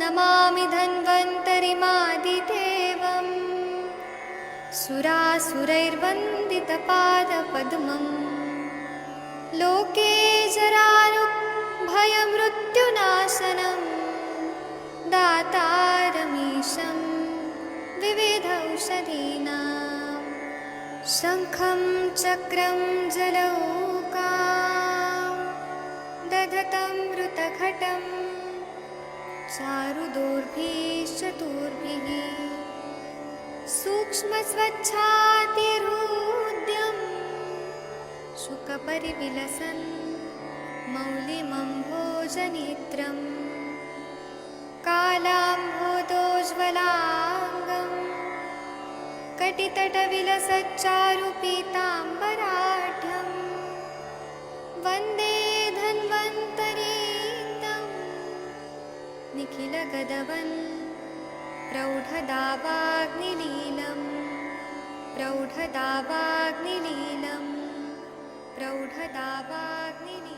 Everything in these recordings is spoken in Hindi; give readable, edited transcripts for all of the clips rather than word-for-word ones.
नमामि धन्वन्तरिमादिदेवम् सुरासुरैर्वन्दितपादपद्मम् लोके जरारुभयमृत्युनाशनं दातारमीशं विविधौषधीनां शङ्खं चक्रं जलौकां दधतं मृतघटं चारुदोर्भिश्चतुर्भिः सूक्ष्मस्वच्छातिहृद्यं शुकपरिविलसन् मौलिमम्भोजनेत्रं कालाम्भोदोज्ज्वलाङ्गं कटितटविलसच्चारुपीताम्बराढ्यं वन्दे धन्वन्तरीतं निखिलगदवन् प्रौढदावाग्निलीलं प्रौढदावाग्निलीलं प्रौढदावाग्निलीलम्।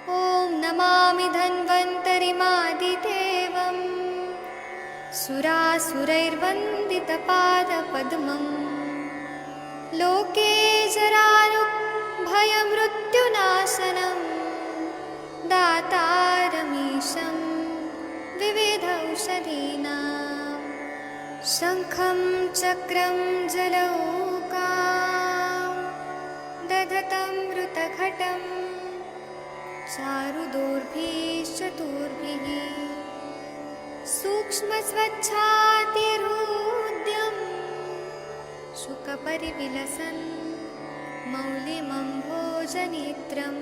ॐ नमामि धन्वन्तरिमादिदेवम् सुरासुरैर्वन्दितपादपद्मम् लोके जरारुभयमृत्युनाशनं दातारमीशं विविधौषधीनां शङ्खं चक्रं जलौकां दधतं मृतघटं चारुदोर्भिश्चतुर्भिः सूक्ष्मस्वच्छातिहृद्यं शुकपरिविलसन् मौलिमम्भोजनेत्रं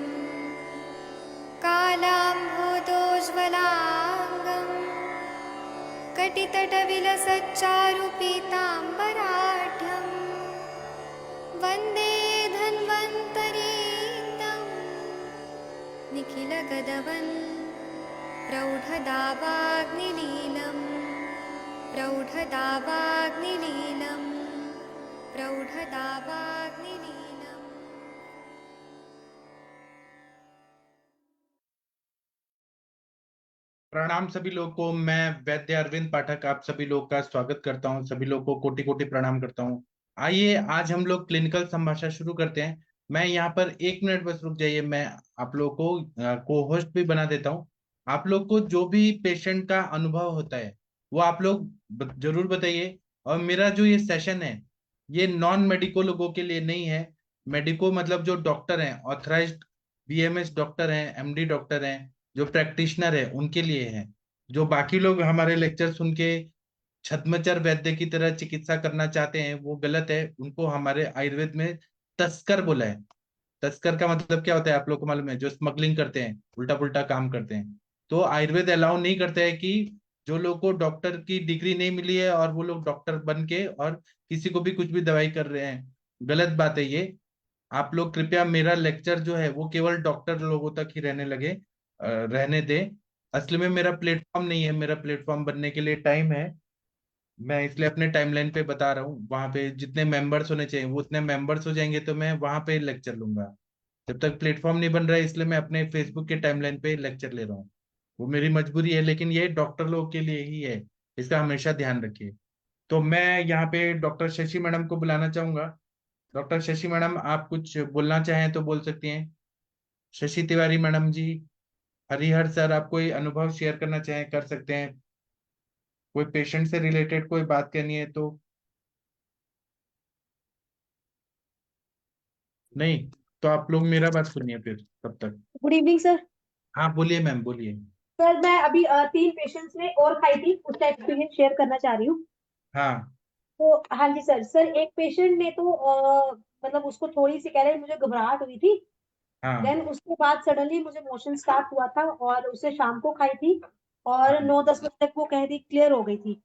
कालाम्भोदोज्ज्वलाङ्गं कटितटविलसच्चारुपीताम्बराढ्यं वन्दे धन्वन्तरीतं निखिलगदवन् प्रौढदावाग्निलीलं प्रौढदावाग्निलीलं प्रौढदावाग्निलीलम्। प्रणाम सभी लोगों को। मैं वैद्य अरविंद पाठक आप सभी लोग का स्वागत करता हूं। सभी लोगों को कोटि कोटि प्रणाम करता हूं। आइए आज हम लोग क्लिनिकल संभाषण शुरू करते हैं। मैं यहाँ पर 1 मिनट बस रुक जाइए, मैं आप लोगों को को होस्ट भी बना देता हूँ। आप लोग को जो भी पेशेंट का अनुभव होता है वो आप लोग जरूर बताइए। और मेरा जो ये सेशन है ये नॉन मेडिको लोगों के लिए नहीं है। मेडिको मतलब जो डॉक्टर हैं, ऑथराइज्ड बीएमएस डॉक्टर हैं, एमडी डॉक्टर हैं, जो प्रैक्टिशनर है उनके लिए है। जो बाकी लोग हमारे लेक्चर सुन के छद्मचर वैद्य की तरह चिकित्सा करना चाहते हैं वो गलत है। उनको हमारे आयुर्वेद में तस्कर बोला है। तस्कर का मतलब क्या होता है आप लोग को मालूम है? जो स्मगलिंग करते हैं, उल्टा पुल्टा काम करते हैं। तो आयुर्वेद अलाउ नहीं करता है कि जो लोग को डॉक्टर की डिग्री नहीं मिली है और वो लोग डॉक्टर बन के और किसी को भी कुछ भी दवाई कर रहे हैं, गलत बात है ये। आप लोग कृपया मेरा लेक्चर जो है वो केवल डॉक्टर लोगों तक ही रहने लगे, रहने दे। असली में मेरा प्लेटफॉर्म नहीं है, मेरा प्लेटफॉर्म बनने के लिए टाइम है। मैं इसलिए अपने टाइमलाइन पे बता रहा हूँ। वहां पे जितने मेंबर्स होने चाहिए वो उतने मेंबर्स हो जाएंगे तो मैं वहां पे लेक्चर लूंगा। जब तक प्लेटफॉर्म नहीं बन रहा है इसलिए मैं अपने फेसबुक के टाइमलाइन पे लेक्चर ले रहा हूँ। वो मेरी मजबूरी है, लेकिन ये डॉक्टर लोगों के लिए ही है, इसका हमेशा ध्यान रखिए। तो मैं यहाँ पे डॉक्टर शशि मैडम को बुलाना चाहूंगा। डॉक्टर शशि मैडम आप कुछ बोलना चाहें तो बोल सकती हैं। शशि तिवारी मैडम जी, हरिहर सर आप कोई अनुभव शेयर करना चाहें कर सकते हैं। कोई पेशेंट से रिलेटेड कोई बात करनी है तो। नहीं तो आप लोग मेरा बात सुनिए फिर तब तक। Good evening sir. हाँ बोलिए मैम, बोलिए। सर मैं अभी 3 पेशेंट्स ने और खाई थी, उसका एक्सपीरियंस शेयर करना चाह रही हूँ। हाँ तो हाँ जी सर। एक पेशेंट ने तो मतलब उसको थोड़ी सी कह रहे मुझे घबराहट हुई थी। हाँ देन उसके बाद सडनली मुझे मोशन स्टार्ट हुआ था और उसे शाम को खाई थी और हाँ 9-10 बजे तक वो कह रही क्लियर हो गई थी।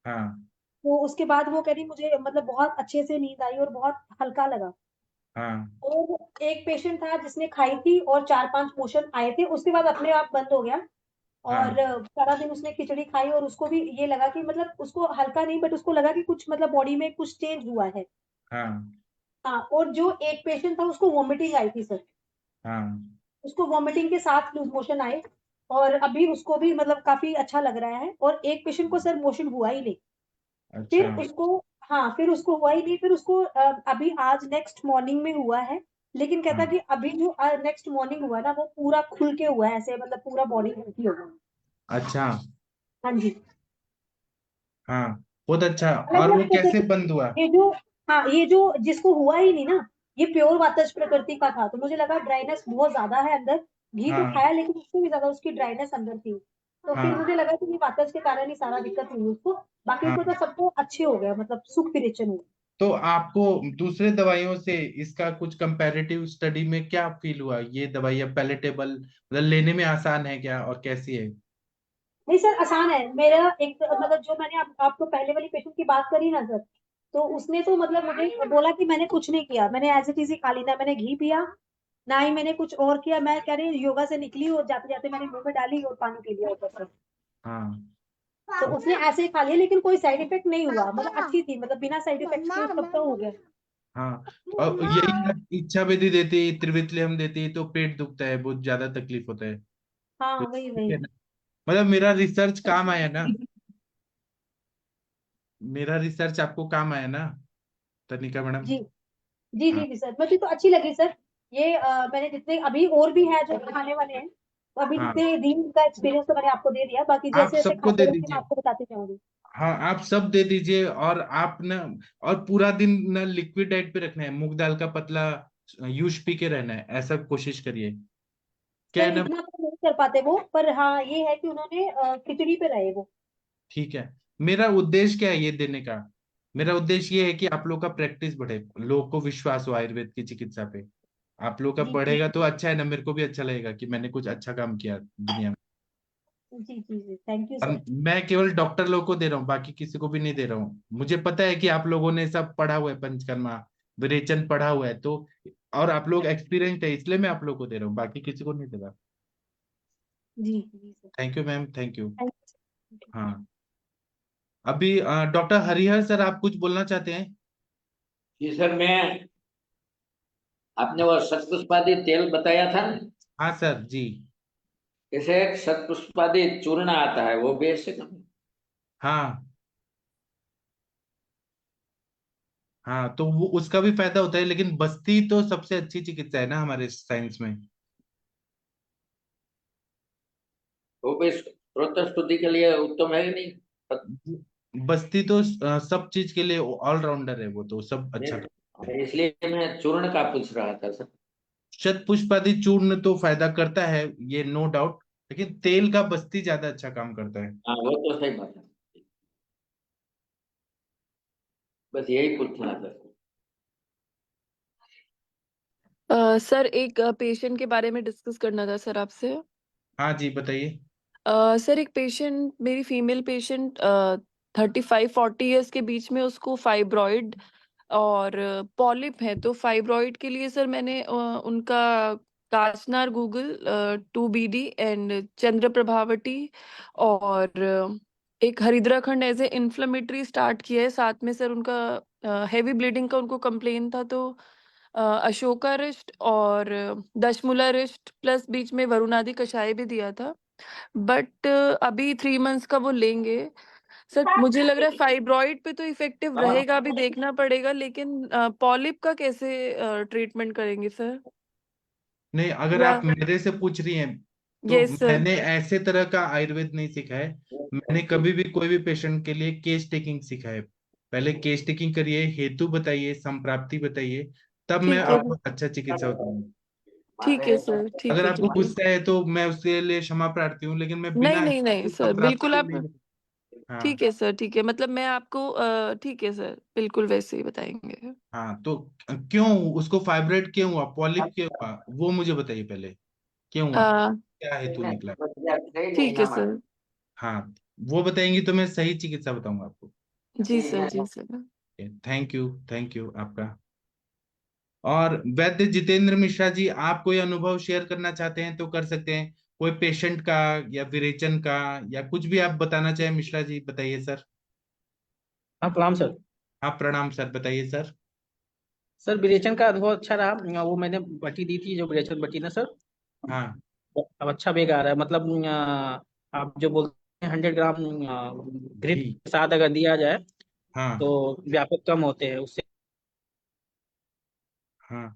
हाँ तो उसके बाद वो कह रही मुझे मतलब बहुत अच्छे से नींद आई और बहुत हल्का लगा। हाँ और एक पेशेंट था जिसने खाई थी और 4-5 मोशन आए थे, उसके बाद अपने आप बंद हो गया। और हाँ सारा दिन उसने खिचड़ी खाई और उसको भी ये लगा कि मतलब उसको हल्का नहीं बट उसको लगा कि कुछ मतलब बॉडी में कुछ चेंज हुआ है। हाँ हाँ, और जो एक पेशेंट था उसको वॉमिटिंग आई थी सर। हाँ। उसको वॉमिटिंग के साथ लूज मोशन आए और अभी उसको भी मतलब काफी अच्छा लग रहा है। और एक पेशेंट को सर मोशन हुआ ही नहीं। फिर अच्छा। उसको, हाँ फिर उसको हुआ ही नहीं, फिर उसको अभी आज नेक्स्ट मॉर्निंग में हुआ है। लेकिन कहता हाँ। कि अभी जो नेक्स्ट मॉर्निंग हुआ ना वो पूरा खुल के हुआ है, ऐसे मतलब पूरा बॉडी हल्की हो गई। अच्छा। हाँ जी। हाँ, बहुत अच्छा। और हालांकि वो आपको कैसे सर बंद हुआ? ये जो, हाँ ये जो जिसको हुआ ही नहीं ना, ये प्योर वातज प्रकृति का था, तो मुझे लगा ड्राइनेस बहुत ज्यादा है अंदर। घी तो हाँ खाया लेकिन उससे भी ज्यादा उसकी ड्राइनेस अंदर थी। तो फिर हाँ मुझे लगा कि ये वातज के कारण ही सारा दिक्कत हुई उसको। बाकी हाँ। उसको तो सबको अच्छे हो गया, मतलब सुख विरेचन हुआ। तो आपको दूसरे दवाइयों से इसका कुछ कंपैरेटिव स्टडी में क्या फील हुआ? ये दवाइयाँ पैलेटेबल, मतलब लेने में आसान है क्या, और कैसी है? नहीं सर, आसान है। मेरा एक मतलब जो मैंने आपको पहले वाली पेशेंट की बात करी ना सर, तो उसने तो मतलब मुझे बोला कि मैंने कुछ नहीं किया, मैंने एज इट इज ही खा ली, ना मैंने घी पिया ना ही मैंने कुछ और किया। मैं कह रही योगा से निकली और जाते जाते मैंने मुंह में डाली और पानी पी लिया ऊपर से। हाँ तो उसने ऐसे ही खा लिया लेकिन कोई साइड इफेक्ट नहीं हुआ, मतलब अच्छी थी, मतलब बिना साइड इफेक्ट के सबका हो गया। हाँ। और यही आप इच्छा विधि देती, त्रिवितलियम देती तो पेट दुखता है, बहुत ज्यादा तकलीफ होता है। हाँ तो वही ठीक वही। है ना, मतलब मेरा रिसर्च काम आया ना, मेरा रिसर्च आपको काम आया ना, तनिका मैडम? जी जी हाँ। जी जी सर, मुझे तो अच्छी लगी सर। ये मैंने जितने अभी और भी है जो खाने वाले हैं, तो अभी हाँ, जितने दिन का एक्सपीरियंस तो मैंने आपको दे दिया, बाकी आप जैसे जैसे सबको खाते दे रहेंगे मैं दीजिए। आपको बताती जाऊंगी। हाँ, आप सब दे दीजिए। और आप ना, और पूरा दिन ना लिक्विड डाइट पे रखना है, मूंग दाल का पतला यूज पी के रहना है, ऐसा कोशिश करिए। क्या सर है ना? इतना तो नहीं कर पाते वो, पर हाँ ये है कि उन्होंने खिचड़ी पे रहे वो। ठीक है। मेरा उद्देश्य क्या है ये देने का? मेरा उद्देश्य ये है कि आप लोग का प्रैक्टिस बढ़े, लोगों को विश्वास हो आयुर्वेद की चिकित्सा पे। आप लोग का जी जी बढ़ेगा तो अच्छा है ना, मेरे को भी अच्छा लगेगा कि मैंने कुछ अच्छा काम किया दुनिया में। जी जी जी, थैंक यू और सर। मैं केवल डॉक्टर लोग को दे रहा हूँ, बाकी किसी को भी नहीं दे रहा हूँ। मुझे पता है कि आप लोगों ने सब पढ़ा हुआ है, पंचकर्मा, विरेचन पढ़ा हुआ है, तो और आप लोग एक्सपीरियंस्ड है, इसलिए मैं आप लोग को दे रहा हूँ, बाकी किसी को नहीं दे रहा। जी जी sir, thank you ma'am, thank you. Thank you. हाँ। अभी डॉक्टर हरिहर सर, आप कुछ बोलना चाहते हैं? जी सर, मैं आपने वो शतपुष्पादी तेल बताया था ना, हाँ सर जी। जैसे एक शतपुष्पादी चूर्ण आता है, वो बेसिक। हाँ हाँ, तो वो उसका भी फायदा होता है, लेकिन बस्ती तो सबसे अच्छी चिकित्सा है ना हमारे साइंस में। वो भी स्रोत शुद्धि के लिए उत्तम है कि नहीं? बस्ती तो सब चीज के लिए ऑलराउंडर है, वो तो सब अच्छा करता है। इसलिए मैं चूर्ण का पूछ रहा था सर। शतपुष्पादी चूर्ण तो फायदा करता है, ये नो डाउट, लेकिन तेल का बस्ती ज्यादा अच्छा काम करता है। हाँ, वो तो सही बात है। बस यही पूछना था। सर एक पेशेंट के बारे में डिस्कस करना था सर आपसे। हाँ जी, बताइए। सर एक पेशेंट, मेरी फीमेल पेशेंट 35-40 ईयर्स के बीच में, उसको फाइब्रॉइड और पॉलिप है। तो फाइब्रॉइड के लिए सर मैंने उनका काचनार गूगल 2BD एंड चंद्र प्रभावती और एक हरिद्राखंड एज ए इन्फ्लेमेटरी स्टार्ट किया है। साथ में सर उनका हैवी ब्लीडिंग का उनको कंप्लेन था, तो अशोका रिष्ट और दशमूला रिष्ट प्लस बीच में वरुणादि कषाय भी दिया था। बट अभी 3 मंथ्स का वो लेंगे। सर मुझे लग रहा है फाइब्रॉइड पे तो इफेक्टिव रहेगा, अभी देखना पड़ेगा, लेकिन पॉलिप का कैसे ट्रीटमेंट करेंगे सर? नहीं, अगर या आप मेरे से पूछ रही हैं तो यस सर। मैंने ऐसे तरह का आयुर्वेद नहीं सीखा है। मैंने कभी भी कोई भी पेशेंट के लिए केस टेकिंग सीखा है। पहले केस टेकिंग करिए, हेतु बताइए, संप्राप्ति बताइए, तब मैं ठीक है, आपको अच्छा चिकित्सा बताऊंगा। ठीक है सर, ठीक अगर है, आपको ठीक है। गुस्सा है तो मैं उसके लिए क्षमा प्रार्थी हूँ, लेकिन मैं नहीं बिना नहीं नहीं सर, संप्राप्ति बिल्कुल के आप, नहीं। हाँ ठीक है सर, ठीक है, मतलब मैं आपको ठीक है सर, बिल्कुल वैसे ही बताएंगे। हाँ। तो क्यों उसको फाइब्रोइड क्यों हुआ, पॉलिप क्यों हुआ, वो मुझे बताइए पहले। क्यों हुआ, अ, क्या हेतु निकला? ठीक है सर। हाँ, वो बताएंगी तो मैं सही चिकित्सा बताऊंगा आपको। जी सर, जी sir. Thank you, thank you आपका। और वैद्य जितेंद्र मिश्रा जी, आप कोई अनुभव शेयर करना चाहते हैं तो कर सकते हैं। कोई पेशेंट का या विरेचन का या कुछ भी आप बताना चाहें मिश्रा जी, बताइए सर। हाँ प्रणाम सर। हाँ प्रणाम सर, बताइए सर। सर विरेचन का अनुभव अच्छा रहा। वो मैंने बटी दी थी, जो विरेचन बटी ना सर, हाँ अब अच्छा बेग आ रहा है। मतलब आप जो बोलते हैं 100 ग्राम घी। ड्रिप के साथ अगर दिया जाए हाँ तो व्यापक कम होते हैं उससे। हाँ,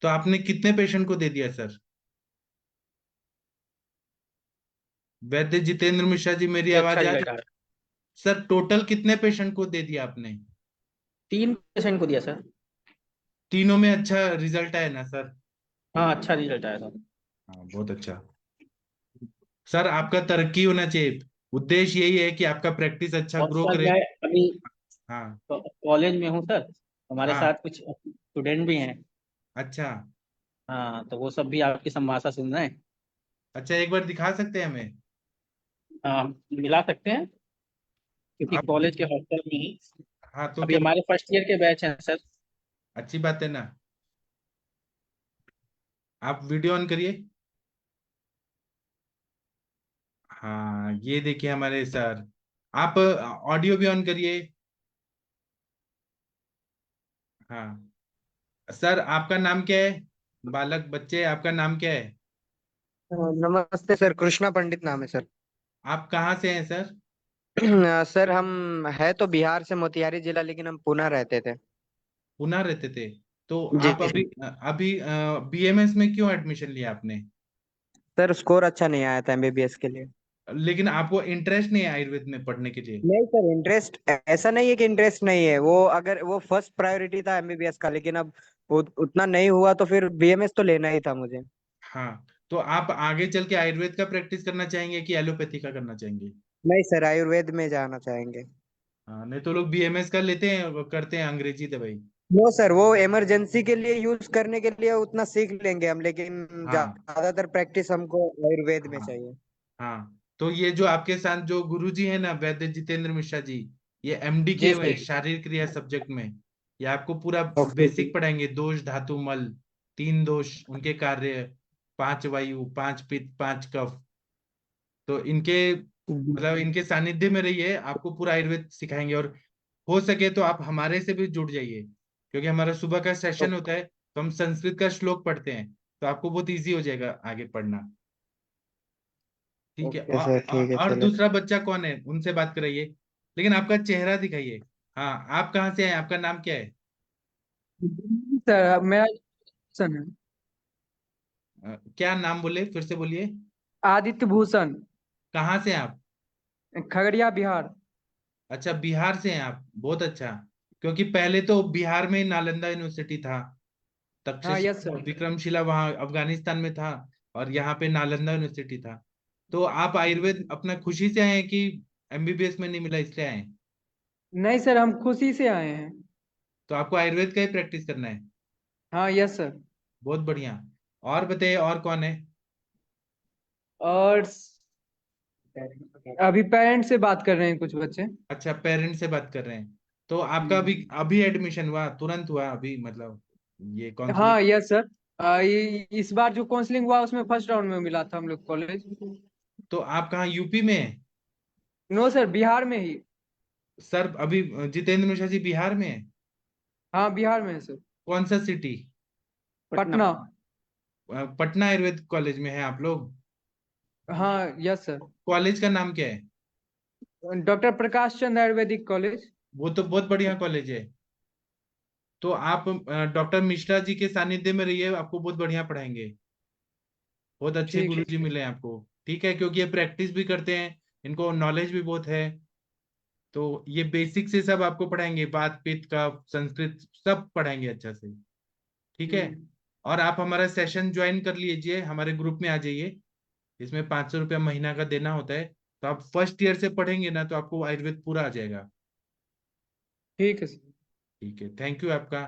तो आपने कितने पेशेंट को दे दिया सर? वैद्य जितेंद्र मिश्रा जी, मेरी अच्छा आवाज आ रही? रिजल्ट आ रहा है। सर टोटल कितने पेशेंट को दे दिया आपने? 3 पेशेंट को दिया सर। तीनों में अच्छा रिजल्ट आया ना सर? हाँ अच्छा रिजल्ट आया सर। हाँ बहुत अच्छा। सर आपका तरक्की होना चाहिए, उद्देश्य यही है कि आपका प्रैक्टिस अच्छा और ग्रो सर करे। मैं अभी हाँ कॉलेज में हूँ सर, हमारे हाँ, साथ कुछ स्टूडेंट भी हैं। अच्छा हाँ तो वो सब भी आपकी संभाषा सुन रहे हैं। अच्छा, एक बार दिखा सकते हैं हमें? हाँ मिला सकते हैं, क्योंकि आप, कॉलेज के हॉस्टल में ही हाँ तो अभी क्या, हमारे फर्स्ट ईयर के बैच हैं सर। अच्छी बात है ना। आप वीडियो ऑन करिए। हाँ ये देखिए हमारे सर। आप ऑडियो भी ऑन करिए। हाँ सर, आपका नाम क्या है? बालक बच्चे, आपका नाम क्या है? नमस्ते सर, कृष्णा पंडित नाम है सर। आप कहाँ से हैं सर? सर हम है तो बिहार से, मोतिहारी जिला, लेकिन हम पुणे रहते थे। पुणे रहते थे? तो जी आप जी। अभी अभी बीएमएस में क्यों एडमिशन लिया आपने? सर स्कोर अच्छा नहीं आया था एमबीबीएस के लिए। लेकिन आपको इंटरेस्ट नहीं है आयुर्वेद में पढ़ने के लिए? नहीं सर, इंटरेस्ट ऐसा नहीं है कि इंटरेस्ट नहीं है, वो अगर वो फर्स्ट प्रायोरिटी था एमबीबीएस का, लेकिन अब उतना नहीं हुआ तो फिर बीएमएस तो लेना ही था मुझे। हाँ, तो आप आगे चल के आयुर्वेद का प्रैक्टिस करना चाहेंगे कि एलोपैथी का करना चाहेंगे? नहीं सर, आयुर्वेद में जाना चाहेंगे। हाँ, नहीं तो लोग बीएमएस कर लेते हैं, वो करते हैं अंग्रेजी दवाई। नो सर, वो इमरजेंसी के लिए यूज करने के लिए उतना सीख लेंगे हम, लेकिन हाँ ज्यादातर प्रैक्टिस हमको आयुर्वेद में हाँ चाहिए। हाँ, तो ये जो आपके साथ जो गुरुजी है ना, वैद्य जितेंद्र मिश्रा जी, ये एमडी किए जी हुए हैं सर। शारीरिक क्रिया सब्जेक्ट में। ये आपको पूरा ओके बेसिक पढ़ाएंगे, दोष धातु मल, 3 दोष उनके कार्य, 5 वायु, 5 पित्त, 5 कफ। तो इनके मतलब इनके सानिध्य में रहिए, आपको पूरा आयुर्वेद सिखाएंगे। और हो सके तो आप हमारे से भी जुड़ जाइए, क्योंकि हमारा सुबह का सेशन होता है, तो हम संस्कृत का श्लोक पढ़ते हैं, तो आपको बहुत इजी हो जाएगा आगे पढ़ना। ठीक है। ओके सर, ठीक है और चलो। दूसरा बच्चा कौन है, उनसे बात कराइए, लेकिन आपका चेहरा दिखाइए। हाँ, आप कहाँ से हैं, आपका नाम क्या है? सर मेरा सन है क्या नाम बोले, फिर से बोलिए। आदित्य भूषण, कहाँ से हैं आप? खगड़िया बिहार। अच्छा, बिहार से हैं आप, बहुत अच्छा। क्योंकि पहले तो बिहार में नालंदा यूनिवर्सिटी था, हाँ यस तक्षशिला सर। विक्रमशिला वहाँ अफगानिस्तान में था, और यहाँ पे नालंदा यूनिवर्सिटी था। तो आप आयुर्वेद अपना खुशी से आए हैं कि एमबीबीएस में नहीं मिला इसलिए आए हैं? नहीं सर, हम खुशी से आए हैं। तो आपको आयुर्वेद का ही प्रैक्टिस करना है? हाँ यस सर। बहुत बढ़िया। और बताइए, और कौन है? और अभी पेरेंट्स से बात कर रहे हैं कुछ बच्चे। अच्छा, पेरेंट्स से बात कर रहे हैं। तो आपका अभी हम्म। अभी एडमिशन हुआ, तुरंत हुआ अभी, मतलब ये काउंसलिंग? हाँ यस सर। ये इस बार जो काउंसलिंग हुआ उसमें फर्स्ट राउंड में मिला था हम लोग कॉलेज। तो आप कहाँ, यूपी में है? नो सर, बिहार में ही। सर अभी जितेंद्र मिश्रा जी बिहार में है? हाँ बिहार में है सर। कौन सा सिटी? पटना। पटना आयुर्वेद कॉलेज में है आप लोग? हाँ यस सर। कॉलेज का नाम क्या है? Doctor Prakash Chandra Ayurvedic college. वो तो बहुत बढ़िया कॉलेज है। तो आप डॉक्टर मिश्रा जी के सानिध्य में रहिए, आपको बहुत बढ़िया पढ़ाएंगे। बहुत अच्छे ठीक है गुरुजी मिले हैं आपको। ठीक है, क्योंकि ये प्रैक्टिस भी करते हैं, इनको नॉलेज भी बहुत है। तो ये बेसिक से सब आपको पढ़ाएंगे, बात पित्त का, संस्कृत सब पढ़ाएंगे अच्छा से। ठीक है। हम्म, और आप हमारा सेशन ज्वाइन कर लीजिए, हमारे ग्रुप में आ जाइए। इसमें 500 रुपया महीना का देना होता है। तो आप फर्स्ट ईयर से पढ़ेंगे ना, तो आपको आयुर्वेद पूरा आ जाएगा। ठीक है सर। ठीक है, थैंक यू आपका।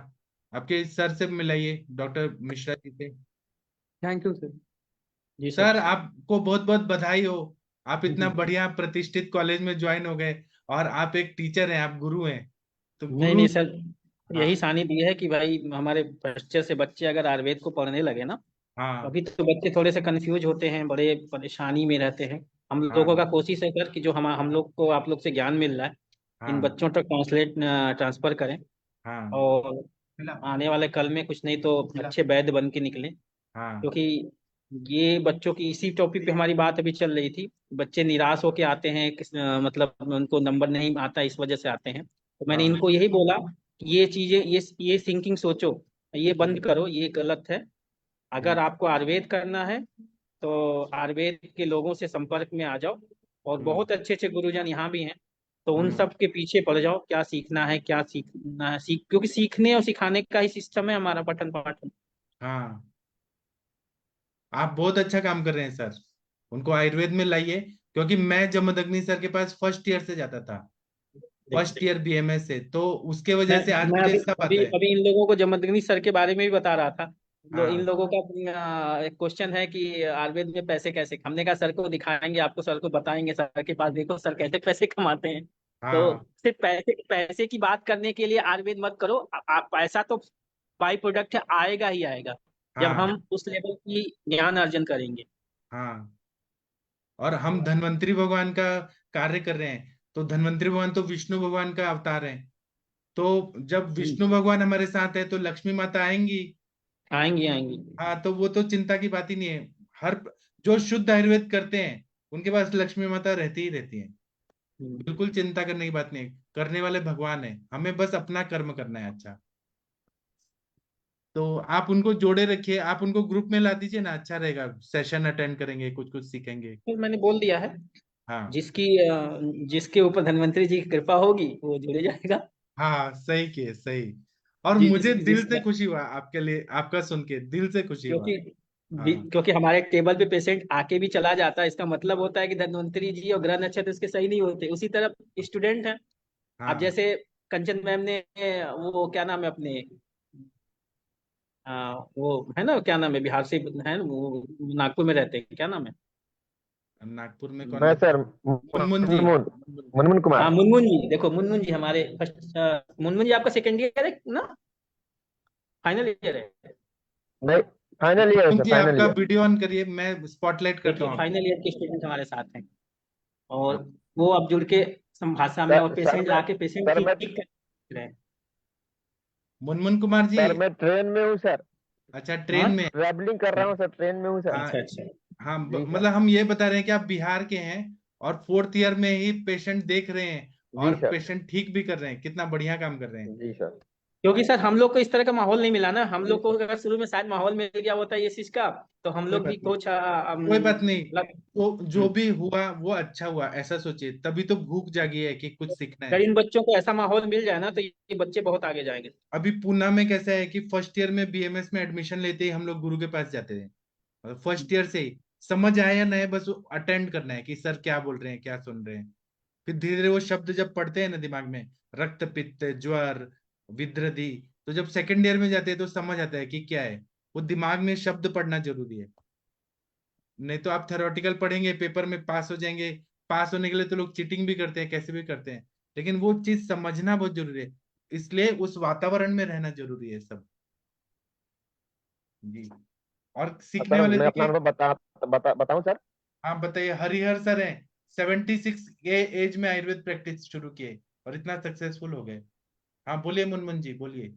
आपके सर से मिलाइए, डॉक्टर मिश्रा जी से। Thank you sir. जी सर। सर आपको बहुत बहुत बधाई हो, आप इतना बढ़िया प्रतिष्ठित कॉलेज में ज्वाइन हो गए। और आप एक टीचर हैं, आप गुरु हैं। तो नहीं गुरु, नहीं सर, हाँ यही सानिध्य है कि भाई हमारे बच्चे से बच्चे अगर आयुर्वेद को पढ़ने लगे ना, हाँ अभी तो बच्चे थोड़े से कंफ्यूज होते हैं, बड़े परेशानी में रहते हैं। हम लोगों का हाँ कोशिश है सर कि जो हम लोग को आप लोग से ज्ञान मिल रहा है, इन हाँ बच्चों तक ट्रांसफर करें, हाँ और आने वाले कल में कुछ नहीं तो अच्छे वैद्य बन के निकले। हाँ क्योंकि ये बच्चों की इसी टॉपिक पे हमारी बात अभी चल रही थी। बच्चे निराश होके आते हैं, मतलब उनको नंबर नहीं आता, इस वजह से आते हैं। तो मैंने हाँ इनको यही बोला कि ये चीजें, ये थिंकिंग सोचो, ये बंद करो, ये गलत है। अगर आपको आयुर्वेद करना है तो आयुर्वेद के लोगों से संपर्क में आ जाओ, और हम्म बहुत अच्छे अच्छे गुरुजन यहाँ भी हैं, तो उन हम्म सब के पीछे पड़ जाओ। क्या सीखना है, क्या सीखना है, क्योंकि सीखने और सिखाने का ही सिस्टम है हमारा, पठन पाठन। हाँ, आप बहुत अच्छा काम कर रहे हैं सर। उनको आयुर्वेद में लाइए, क्योंकि मैं जमदग्नि सर के पास फर्स्ट ईयर से जाता था, देखिए फर्स्ट ईयर बीएमएस से, तो उसके मैं वजह से आज मैं मुझे अभी सब अभी आता है। अभी इन लोगों को जमदग्नि सर के बारे में भी बता रहा था। इन हाँ लोगों का एक क्वेश्चन है कि आयुर्वेद में पैसे कैसे, हमने कहा सर को दिखाएंगे आपको, सर को बताएंगे, सर के पास देखो सर कैसे पैसे कमाते हैं। तो हाँ सिर्फ पैसे पैसे की बात करने के लिए आयुर्वेद मत करो। आप पैसा तो बाई प्रोडक्ट है, आएगा ही आएगा, जब हाँ हम उस लेवल की ज्ञान अर्जन करेंगे। हाँ। और हम धन्वंतरी भगवान का कार्य कर रहे हैं, तो धन्वंतरी भगवान तो विष्णु भगवान का अवतार है। तो जब विष्णु भगवान हमारे साथ है तो लक्ष्मी माता आएंगी। आएंगी आएंगी। हाँ, तो वो तो चिंता की बात ही नहीं है। हर जो शुद्ध आयुर्वेद करते हैं उनके पास लक्ष्मी माता रहती ही रहती है। हम्म। बिल्कुल चिंता करने की बात नहीं है। करने वाले भगवान है, हमें बस अपना कर्म करना है अच्छा। तो आप उनको जोड़े रखिए, आप उनको ग्रुप में ला दीजिए ना, अच्छा रहेगा। सेशन अटेंड करेंगे, कुछ कुछ सीखेंगे। तो मैंने बोल दिया है, हाँ जिसकी जिसके ऊपर धन्वंतरी जी की कृपा होगी वो जुड़ जाएगा। हाँ, सही किए, सही। और जिस मुझे दिल जिस से खुशी हुआ आपके लिए, आपका सुन के दिल से खुशी हुआ। क्योंकि हाँ क्योंकि हमारे टेबल पे पेशेंट आके भी चला जाता है, इसका मतलब होता है कि धन्वंतरी जी और ग्रह नक्षत्र उसके सही नहीं होते। उसी तरह स्टूडेंट हैं। अब हाँ जैसे कंचन मैम ने, वो क्या नाम है अपने, वो है ना, क्या नाम है, बिहार से है ना, वो नागपुर में रहते हैं, क्या नाम है? नागपुर में कौन मैं रहता सर है? मुनमुन जी। मुनमुन मुनमुन हाँ, कुमार। मुनमुन जी, देखो मुनमुन जी हमारे फर्स्ट, मुनमुन जी आपका सेकेंड ईयर है ना, फाइनल ईयर है? नहीं, फाइनल ईयर है मुनमुन सर, जी, फाइनल आपका ईयर। वीडियो ऑन करिए, मैं स्पॉटलाइट करता देखिए हूँ आपको। फाइनल ईयर के स्टूडेंट हमारे साथ हैं, और हाँ वो अब जुड़ के संभाषा में, और सर पेशेंट मैं आके पेशेंट सर मैं ठीक कर रहे हैं। मुनमुन कुमार जी। सर मैं ट्रेन में हूँ सर। अच्छा, हाँ, ट्रेन में। ट्रैवलिंग कर रहा हूँ सर, ट्रेन में हूँ सर। हाँ अच्छा अच्छा। हाँ, जी सर। मतलब हम ये बता रहे हैं कि आप बिहार के हैं और फोर्थ ईयर में ही पेशेंट देख रहे हैं, जी और सर। पेशेंट ठीक भी कर रहे हैं, कितना बढ़िया काम कर रहे हैं। जी सर। क्योंकि सर हम लोग को इस तरह का माहौल नहीं मिला ना, हम जी लोग को सर। अगर शुरू में शायद माहौल मिल गया होता है ये चीज का, तो हम कोई लोग भी बात नहीं, कुछ कोई बात नहीं। मतलब। तो जो भी हुआ वो अच्छा हुआ, ऐसा सोचिए, तभी तो भूख जागी है कि कुछ सीखना अगर है। इन बच्चों को ऐसा माहौल मिल जाए ना, तो ये बच्चे बहुत आगे जाएंगे। अभी पूना में कैसा है कि फर्स्ट ईयर में बीएमएस में एडमिशन लेते ही हम लोग गुरु के पास जाते थे। मतलब फर्स्ट ईयर से ही समझ आया या नहीं, बस अटेंड करना है कि सर क्या बोल रहे हैं, क्या सुन रहे हैं। फिर धीरे धीरे वो शब्द जब पढ़ते हैं ना दिमाग में, रक्त पित्त ज्वर विद्रधि, तो जब सेकंड ईयर में जाते हैं तो समझ आता है कि क्या है। वो दिमाग में शब्द पढ़ना जरूरी है। नहीं तो आप थ्योरेटिकल पढ़ेंगे, पेपर में पास हो जाएंगे। पास होने के लिए तो लोग चीटिंग भी करते हैं, कैसे भी करते हैं, लेकिन वो चीज समझना बहुत जरूरी है। इसलिए उस वातावरण में रहना जरूरी है सब। जी। और सीखने सर वाले मैं अपना देखिए। अनुभव बताऊं सर। हाँ बताइए, हरिहर सर हैं, 76 के एज में आयुर्वेद प्रैक्टिस शुरू किए और इतना सक्सेसफुल हो गए। हाँ बोलिए मुनमुन जी, बोलिए।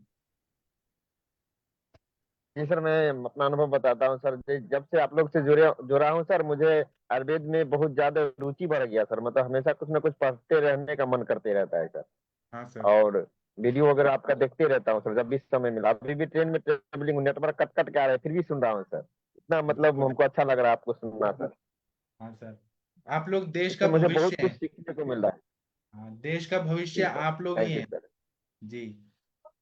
जी सर, मैं अपना अनुभव बताता हूँ सर। जब से आप लोग से जुड़ा हूँ सर, मुझे आयुर्वेद में बहुत ज्यादा रुचि बढ़ गया सर। मतलब हमेशा कुछ ना कुछ पढ़ते रहने का मन करते रहता है सर। हाँ सर। और वीडियो वगैरह आपका देखते रहता हूँ सर, जब भी समय मिला। अभी भी ट्रेन में ट्रेवलिंग, नेटवर्क कट कट के आ रहा है, फिर भी सुन रहा हूँ सर। इतना मतलब हमको अच्छा लग रहा है आपको सुनना सर। हाँ सर, आप लोग देश इससे का मुझे बहुत भविष्य कुछ हैं। सीखने को मिल रहा है। हाँ, देश का भविष्य जी सर, आप लोग ही थैंक यू हैं। सर। जी।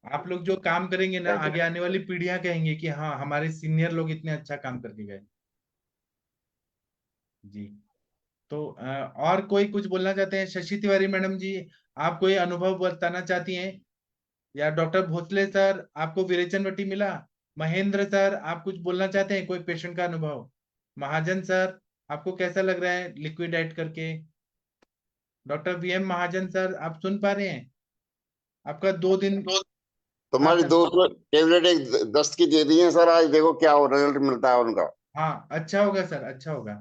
आप लोग जो काम करेंगे ना, थैंक यू आगे सर। आने वाली पीढ़ियां कहेंगे कि हाँ हमारे सीनियर लोग इतने अच्छा काम करके गए। जी। तो और कोई कुछ बोलना चाहते हैं? शशि तिवारी मैडम जी, आप कोई अनुभव बताना चाहती हैं? या डॉक्टर भोसले सर, आपको विरेचन वटी मिला? महेंद्र सर, आप कुछ बोलना चाहते हैं, कोई पेशेंट का अनुभव? महाजन सर, आपको कैसा लग रहा है लिक्विड डाइट करके? डॉक्टर वीएम महाजन सर, आप सुन पा रहे हैं? आपका 2 दिन तुम्हारी सर। 2 टेबलेट एक दस्त की दे दी है सर, आज देखो क्या रिजल्ट मिलता है उनका। हाँ अच्छा होगा सर, अच्छा होगा।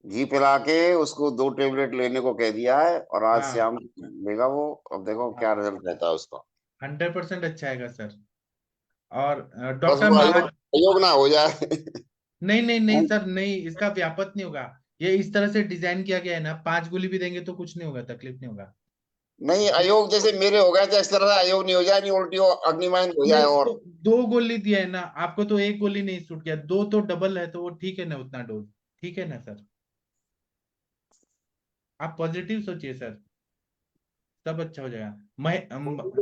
घी पिला के उसको 2 टेबलेट लेने को कह दिया है, और आज हाँ शाम लेगा वो। अब देखो क्या हाँ, रिजल्ट रहता है उसका। 100% अच्छा आएगा सर। और बस डॉक्टर वो महा अयोग ना हो जाए। नहीं नहीं नहीं सर, नहीं, इसका व्यापत नहीं होगा। ये इस तरह से डिजाइन किया गया है ना, 5 गोली भी देंगे तो कुछ नहीं होगा, तकलीफ नहीं होगा। नहीं, अयोग जैसे मेरे हो गए थे इस तरह से अयोग नहीं हो जाए, नहीं उल्टी हो, अग्निमाइन हो जाए। नहीं और तो 2 गोली दिया है ना आपको, तो 1 गोली नहीं सूट किया, 2 तो डबल है, तो वो ठीक है ना, उतना डोज ठीक है ना सर। आप पॉजिटिव सोचिए सर, सब अच्छा हो जाएगा। हाँ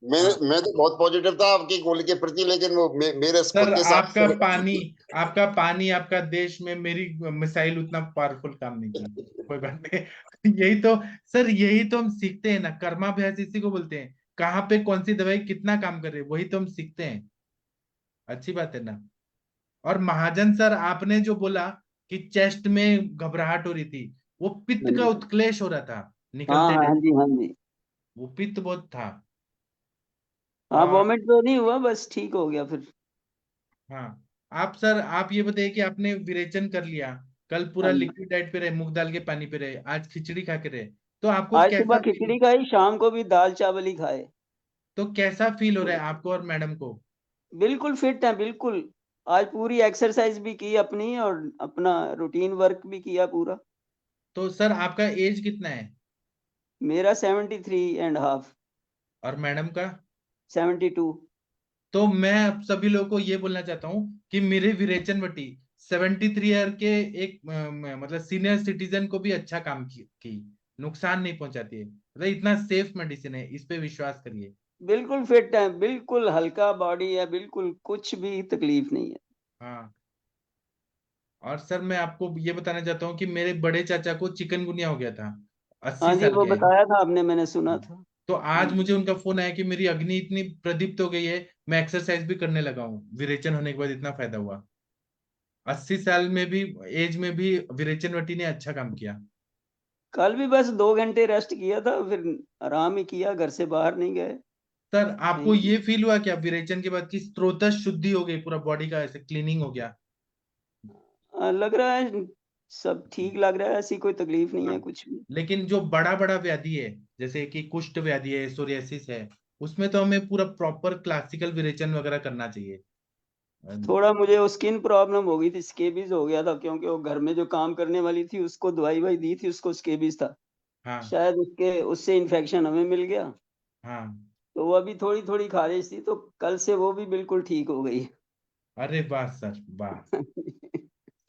मैं तो बहुत पॉजिटिव था आपकी गोली के प्रति, लेकिन वो मेरे खुद सर, के आपका साथ। पानी, आपका देश में मेरी मिसाइल उतना पावरफुल काम नहीं की। कोई बात नहीं। यही तो सर, यही तो हम सीखते हैं ना, कर्माभ्यास इसी को बोलते हैं। कहाँ पे कौन सी दवाई कितना काम कर रही है, वही तो हम सीखते हैं। अच्छी बात है ना। और महाजन सर, आपने जो बोला कि चेस्ट में घबराहट हो रही थी, वो पित्त का उत्क्लेश हो रहा था हाँ निकलते हाँ टाइम, जी, हाँ जी। वो पित्त बहुत था। हाँ, और वॉमिट तो नहीं हुआ, बस ठीक हो गया फिर। हाँ, आप सर आप ये बताइए कि आपने विरेचन कर लिया, कल पूरा हाँ जी। लिक्विड डाइट पे रहे, मूंग दाल के पानी पे रहे, आज खिचड़ी खा के रहे, तो आपको आज सुबह कैसा खिचड़ी फील, खाई, शाम को भी दाल चावल ही खाए। तो कैसा फील हो रहा है आपको और मैडम को? बिल्कुल फिट है, बिल्कुल। आज पूरी एक्सरसाइज भी की अपनी, और अपना रूटीन वर्क भी किया पूरा। तो सर आपका एज कितना है? मेरा 73.5। और मैडम का? 72। तो मैं अब सभी लोगों को ये बोलना चाहता हूँ कि मेरे विरेचन वटी 73 ईयर के एक मतलब सीनियर सिटीजन को भी अच्छा काम की नुकसान नहीं पहुंचाती है, मतलब इतना सेफ मेडिसिन है, इस पे विश्वास करिए। बिल्कुल फिट है, बिल्कुल हल्का बॉडी है, बिल्कुल कुछ भी तकलीफ नहीं है। हाँ। और सर मैं आपको ये बताना चाहता हूँ कि मेरे बड़े चाचा को चिकनगुनिया हो गया था, हाँ 80 जी, साल वो के हैं। बताया था आपने, मैंने सुना था। तो आज मुझे उनका फोन आया कि मेरी अग्नि इतनी प्रदीप्त हो गई है, मैं एक्सरसाइज भी करने लगा हूँ, विरेचन होने के बाद इतना फायदा हुआ। 80 साल में भी, एज में भी विरेचन वटी ने अच्छा काम किया। कल भी बस 2 घंटे रेस्ट किया था, फिर आराम ही किया, घर से बाहर नहीं गए। सर आपको नहीं, ये फील हुआ क्या विरेचन के बाद की स्त्रोतस शुद्धि हो गई, पूरा बॉडी का ऐसे क्लीनिंग हो गया? लग रहा है सब ठीक लग रहा है, ऐसी कोई तकलीफ नहीं है हाँ। कुछ भी। लेकिन जो बड़ा बड़ा व्याधि है, जैसे कि कुष्ठ व्याधि है, सोरियासिस है, उसमें तो हमें पूरा प्रॉपर क्लासिकल विरेचन वगैरह करना चाहिए। थोड़ा मुझे वो स्किन प्रॉब्लम हो गई थी, स्केबीज हो गया था, क्योंकि वो घर में जो काम करने वाली थी उसको दवाई वाई दी थी, उसको स्केबीज था। हाँ शायद उसके उससे इन्फेक्शन हमें मिल गया। हाँ। तो वो अभी थोड़ी थोड़ी खारिश थी, तो कल से वो भी बिल्कुल ठीक हो गई। अरे वाह सर, वाह।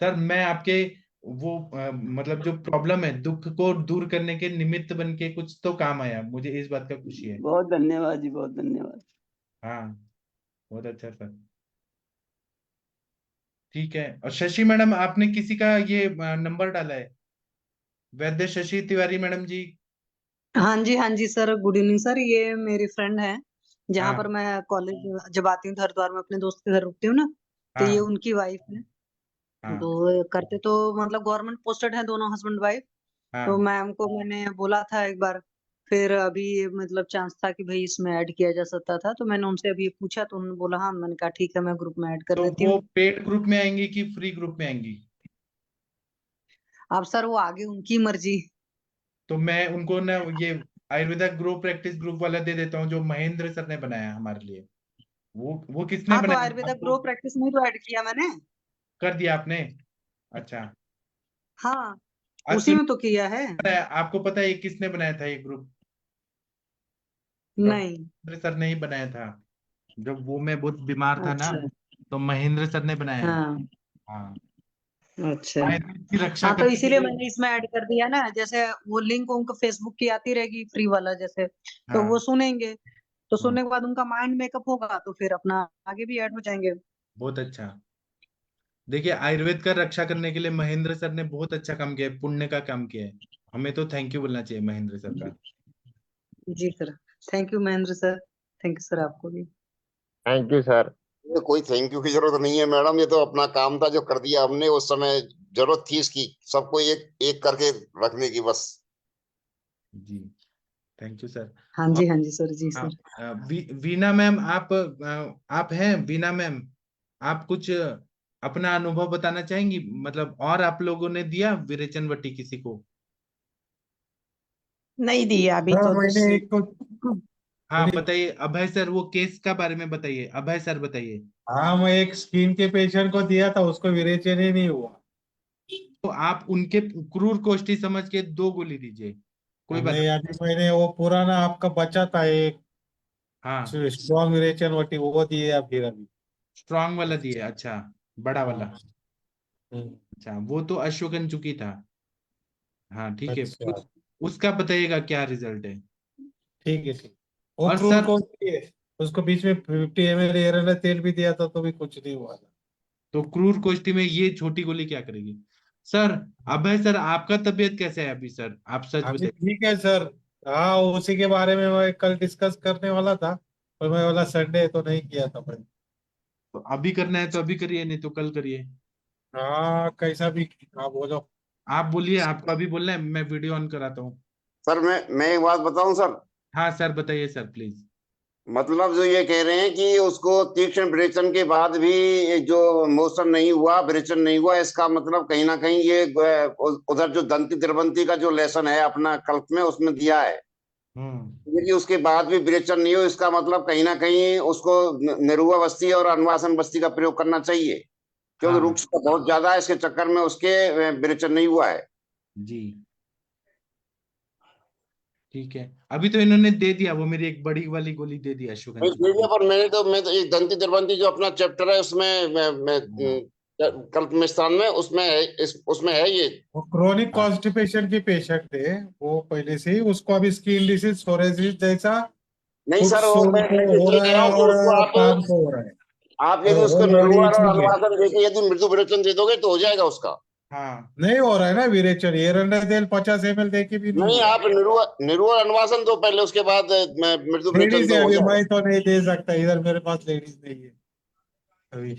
सर मैं आपके वो मतलब जो प्रॉब्लम है, दुख को दूर करने के निमित्त बन के कुछ तो काम आया, मुझे इस बात का खुशी है। बहुत धन्यवाद जी, बहुत धन्यवाद। हाँ, बहुत अच्छा सर। ठीक है। और शशि मैडम, आपने किसी का ये नंबर डाला है, वैद्य शशि तिवारी मैडम जी? हाँ जी सर, गुड इवनिंग सर। ये मेरी फ्रेंड है, जहाँ पर हाँ मैं कॉलेज जब आती हूँ हरिद्वार में अपने दोस्त के घर रुकती हूँ ना, तो ये हाँ उनकी वाइफ है। हाँ तो करते तो मतलब गवर्नमेंट पोस्टेड है दोनों, हस्बैंड वाइफ। तो हाँ। मैम को मैंने बोला था एक बार, फिर अभी मतलब चांस था कि भाई इसमें ऐड किया जा सकता था, तो मैंने उनसे अभी पूछा तो उन्होंने बोला हाँ। मैंने कहा ठीक है, मैं ग्रुप में ऐड कर तो देती वो हूँ। पेड ग्रुप में आएंगी कि फ्री ग्रुप में आएंगी? अब सर वो आगे उनकी मर्जी। तो मैं उनको ना ये आयुर्वेदा ग्रो प्रैक्टिस ग्रुप वाला दे देता हूँ, जो महेंद्र सर ने बनाया हमारे लिए। वो किसने हाँ, तो बनाया आयुर्वेदा आपको? ग्रो प्रैक्टिस में तो ऐड किया मैंने। कर दिया आपने? अच्छा। हाँ, आज उसी सुन, में तो किया है। आपको पता है ये किसने बनाया था ये ग्रुप? नहीं। डॉक्टर सर ने ही बनाया था, जब वो मैं बहुत बीमार था ना, अच्छा। तो महेंद्र सर ने बनाया है। हाँ। हाँ, अच्छा। आयुर्वेद की रक्षा हाँ, तो करने के इसीलिए लिए। मैंने इसमें ऐड कर दिया ना। जैसे वो लिंक उनको फेसबुक की आती रहेगी फ्री वाला जैसे, तो वो हाँ। सुनेंगे, तो हम्म, सुनने के बाद उनका माइंड मेकअप होगा, तो फिर अपना आगे भी ऐड हो जाएंगे। बहुत अच्छा। देखिए, आयुर्वेद का रक्षा करने के लिए महेंद्र सर ने बहुत अच्छा काम किया है, पुण्य का काम किया है। हमें तो थैंक यू बोलना चाहिए महेंद्र सर का। जी sir, thank you Mahendra sir. Thank you sir आपको भी। Thank you sir. ये कोई थैंक यू की जरूरत नहीं है मैडम, ये तो अपना काम था जो कर दिया हमने उस समय। जरूरत थी इसकी सबको एक एक करके रखने की बस। जी। Thank you sir. हाँ जी सर, जी हाँ, सर। वीना मैम, आप हैं वीना मैम? आप कुछ अपना अनुभव बताना चाहेंगी, मतलब और आप लोगों ने दिया विरेचन वटी किसी को? नहीं दिया अभी हाँ तो मैंने एक तो हाँ बताइए अभय सर, वो केस का बारे में बताइए, अभय सर बताइए। हाँ मैं एक स्किन के पेशेंट को दिया था, उसको विरेचन ही नहीं हुआ। तो आप उनके क्रूर कोष्ठी समझ के 2 गोली दीजिए, कोई बात नहीं नहीं। अभी मैंने वो पुराना आपका बचा था एक हाँ, स्ट्रॉन्ग विरेचन वटी, वो दिए अब फिर अभी। स्ट्रांग वाला दिए, अच्छा, बड़ा वाला। हाँ। हम्म, अच्छा, वो तो अशोकन चुकी था। हाँ ठीक है, अच्छा उसका बताइएगा क्या रिजल्ट है। ठीक है ठीक। वो और क्रूर सर, को दिए, उसको बीच में 50 ml एरंडा तेल भी दिया था तो भी कुछ नहीं हुआ था। तो क्रूर कोष्ठी में ये छोटी गोली क्या करेगी? सर, अभय सर, आपका तबीयत कैसे है अभी सर, आप सच अभी बताइए। ठीक है सर। हाँ उसी के बारे में मैं कल डिस्कस करने वाला था, पर मैं वाला संडे है तो नहीं किया था मैंने। तो अभी करना है तो अभी करिए, नहीं तो कल करिए। हाँ कैसा भी, हाँ बोलो। आप बोलिए, आपको अभी बोलना है, मैं वीडियो ऑन कराता हूँ। सर मैं एक बात बताऊं सर। हाँ सर बताइए सर प्लीज। मतलब जो ये कह रहे हैं कि उसको तीक्ष्ण विरेचन के बाद भी जो मोशन नहीं हुआ, विरेचन नहीं हुआ, इसका मतलब कहीं ना कहीं ये उधर जो दंती द्रवंती का जो लेसन है अपना कल्प में उसमें दिया है, यदि उसके बाद भी विरेचन नहीं हो, इसका मतलब कहीं ना कहीं उसको निरुआ बस्ती और अनुवासन बस्ती का प्रयोग करना चाहिए, क्योंकि हाँ रुक्षता बहुत ज्यादा है, इसके चक्कर में उसके विरेचन नहीं हुआ है। जी, ठीक है। अभी तो इन्होंने दे दिया, वो मेरी एक बड़ी वाली गोली दे दी अशोकन मीडिया की। पर मैं तो ये दंती द्रवंती जो अपना चैप्टर है उसमें हाँ कल्प में स्थान में उसमें है, उसमें है ये। वो क्रोनिक हाँ। कॉन्स्टिपेशन की पेशेंट थे वो पहले से ही, उसको अभी स्किन डिसीज सोरेसिस जैसा नहीं फुट सर, वो सोल मैं को हो ये रहा कह है रहा हूँ कि और उसको पाम को हो रहा है, आप और यदि उसको होल बॉडी निरुआ और ठीक है। अनुवासन देके यदि मृदु विरेचन दे दोगे तो हो जाएगा उसका। हाँ नहीं हो रहा है ना विरेचन, एरंडा तेल 50 ml दे के भी नहीं नहीं, हो रहा आप निरुआ निरुआ अनुवासन दो पहले, उसके बाद मृदु है। विरेचन लेडीज है दो, हो अभी, जाएगा। मैं तो नहीं दे सकता, इधर मेरे पास लेडीज नहीं है अभी।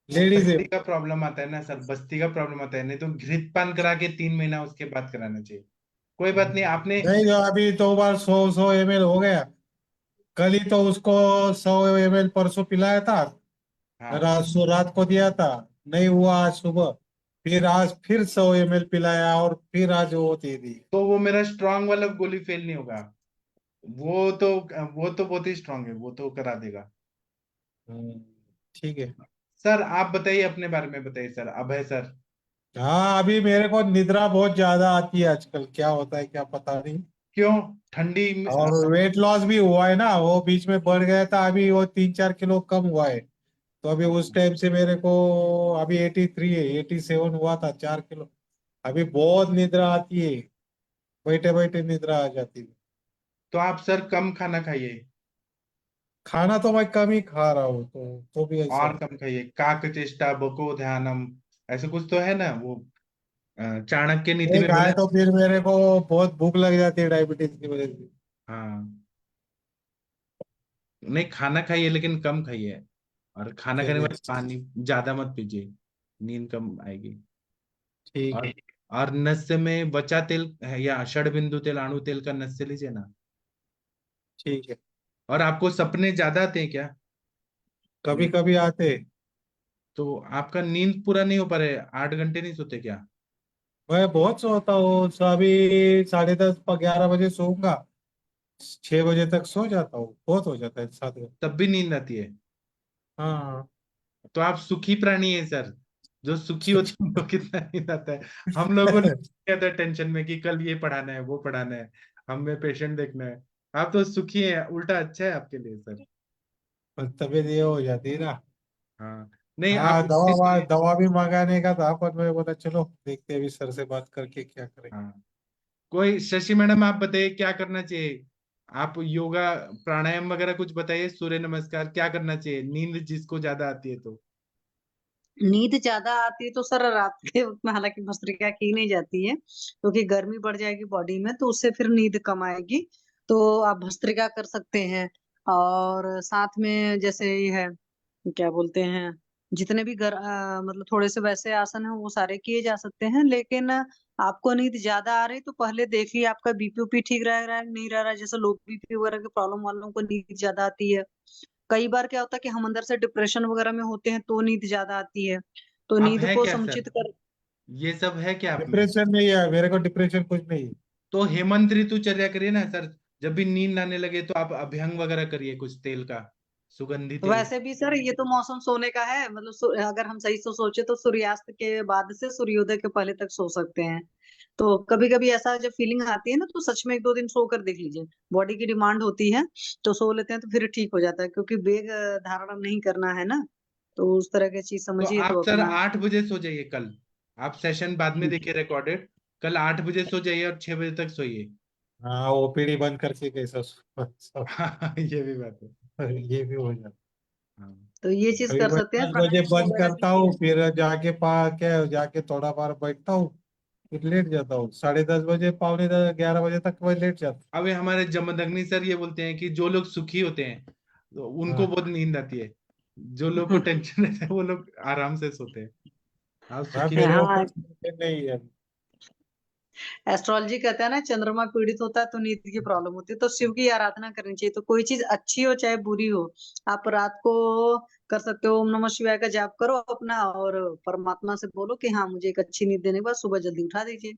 वो लेडीज है। बस्ती का प्रॉब्लम आता है ना सर, बस्ती का प्रॉब्लम आता है, नहीं तो घृतपान करा के 3 महीना उसके बाद कराना चाहिए। कोई बात नहीं, आपने नहीं जो अभी 2 बार 100 ml हो गया। कल ही तो उसको 100 ml परसों पिलाया था, हाँ, रात को दिया था, नहीं हुआ आज सुबह। फिर आज फिर 100 ml पिलाया और फिर आज वो दे दी। तो वो मेरा स्ट्रांग वाला गोली फेल नहीं होगा। वो तो वो तो बहुत ही स्ट्रांग है, वो तो करा देगा। हम्म, ठीक है। सर आप बताइए, अपने बारे में बताइए सर, अभय सर। हाँ अभी मेरे को निद्रा बहुत ज्यादा आती है आजकल, क्या होता है क्या पता नहीं। क्यों? ठंडी और वेट लॉस भी हुआ है ना, वो बीच में बढ़ गया था, अभी वो 3-4 किलो कम हुआ है। तो अभी उस टाइम से मेरे को अभी 83 है, 87 हुआ था, 4 किलो। अभी बहुत निद्रा आती है, बैठे बैठे निद्रा आ जाती है। तो आप सर कम खाना खाइए, खाना तो मैं कम ही खा रहा हूँ, तो भी ऐसा और है। कम खाइए, काक चेष्टा बको ध्यानम, ऐसे कुछ तो है ना वो, चाणक्य नीति नहीं में बोला खाए है। तो फिर मेरे को बहुत भूख लग जाती है डायबिटीज की वजह से। हाँ, नहीं खाना खाइए लेकिन कम खाइए, और खाना खाने के चलिए बाद पानी ज्यादा मत पीजिए, नींद कम आएगी। ठीक और है। और नस्य में वचा तेल है या षड बिंदु तेल, अणु तेल का नस्य लीजिए ना। ठीक है। और आपको सपने ज्यादा आते हैं क्या? कभी कभी आते हैं। तो आपका नींद पूरा नहीं हो पा रहा है, 8 घंटे नहीं सोते क्या? मैं बहुत सोता हूँ, अभी 10:30 11 बजे सोऊंगा, 6 बजे तक सो जाता हूँ, बहुत हो जाता है 7 बजे। तब भी नींद आती है? हाँ। तो आप सुखी प्राणी है सर, जो सुखी होते हैं उनको कितना नींद आता है। हम लोगों ने था टेंशन में कि कल ये पढ़ाना है वो पढ़ाना है, हमें पेशेंट देखना है। आप तो सुखी हैं, उल्टा अच्छा है आपके लिए सर। तबीयत ये हो जाती है ना। हाँ, नहीं हाँ आप इसलिए, दवा भी मंगाने का था, पर मैं बोला चलो देखते हैं अभी सर से बात करके क्या करें। हाँ, कोई शशि मैडम आप बताइए क्या करना चाहिए? आप योगा प्राणायाम वगैरह कुछ बताइए, सूर्य नमस्कार क्या करना चाहिए, नींद जिसको ज्यादा आती है तो? नींद ज्यादा आती है तो सर रात के वक्त में हालांकि भस्त्रिका की नहीं जाती है, क्योंकि गर्मी बढ़ जाएगी बॉडी में तो उससे फिर नींद कम आएगी। तो आप भस्त्रिका कर सकते हैं। और साथ में जैसे ये है, क्या बोलते हैं, जितने भी मतलब थोड़े से वैसे आसन है वो सारे किए जा सकते हैं, लेकिन आपको नींद ज्यादा आ रही तो पहले देखिए आपका बीपी उपी ठीक रह रहा है नहीं रह रहा है। जैसे लो बीपी वगैरह की प्रॉब्लम वालों को नींद ज्यादा आती है। कई बार क्या होता है कि हम अंदर से डिप्रेशन वगैरह में होते हैं तो नींद ज्यादा आती है। तो आप नींद है को क्या समुचित सर? कर। ये सब है क्या आप में? डिप्रेशन नहीं है मेरे को, डिप्रेशन कुछ नहीं है। तो हेमंत ऋतुचर्या करिए ना सर। जब भी नींद आने लगे तो आप अभ्यंग वगैरह करिए, कुछ तेल का, सुगंधी तेल। वैसे भी सर ये तो मौसम सोने का है, मतलब अगर हम सही से सोचे तो सूर्यास्त के बाद से सूर्योदय के पहले तक सो सकते हैं। तो कभी कभी ऐसा जब फीलिंग आती है ना तो सच में एक दो दिन सो कर देख लीजिए, बॉडी की डिमांड होती है तो सो लेते हैं तो फिर ठीक हो जाता है, क्योंकि वेग धारण नहीं करना है ना। तो उस तरह की चीज तो समझिए आप तो सर अपना। 8 बजे सो जाइए कल। आप सेशन बाद में देखिए रिकॉर्डेड। कल 8 बजे सो जाइए और 6 बजे तक सोइए। हाँ ओपीडी बंद करके कैसा हाँ, ये भी बात है। ये भी हो जाता। हाँ। तो ये चीज कभी कर मैं सकते हैं 10 बजे प्राणायाम बंद वगैरह करता भी। हूँ, फिर जाके क्या जाके थोड़ा बार बैठता हूँ, फिर लेट जाता हूँ। 10:30 बजे, पौने 11 बजे तक मैं लेट जाता अबे हमारे जमदग्नि सर ये बोलते हैं कि जो लोग सुखी होते हैं तो हूँ। उनको बहुत नींद आती है। जो लोग को टेंशन रहता है वो लोग आराम से सोते हैं। आप हाँ सुखी मेरे हैं। को हाँ, कुछ नहीं है। एस्ट्रोलॉजी कहता है ना चंद्रमा पीड़ित होता है तो नींद की प्रॉब्लम होती है, तो शिव की आराधना करनी चाहिए। तो कोई चीज अच्छी हो चाहे बुरी हो, आप रात को कर सकते हो ओम नमः शिवाय का जाप करो अपना, और परमात्मा से बोलो कि हाँ मुझे एक अच्छी नींद देने के बाद सुबह जल्दी उठा दीजिए।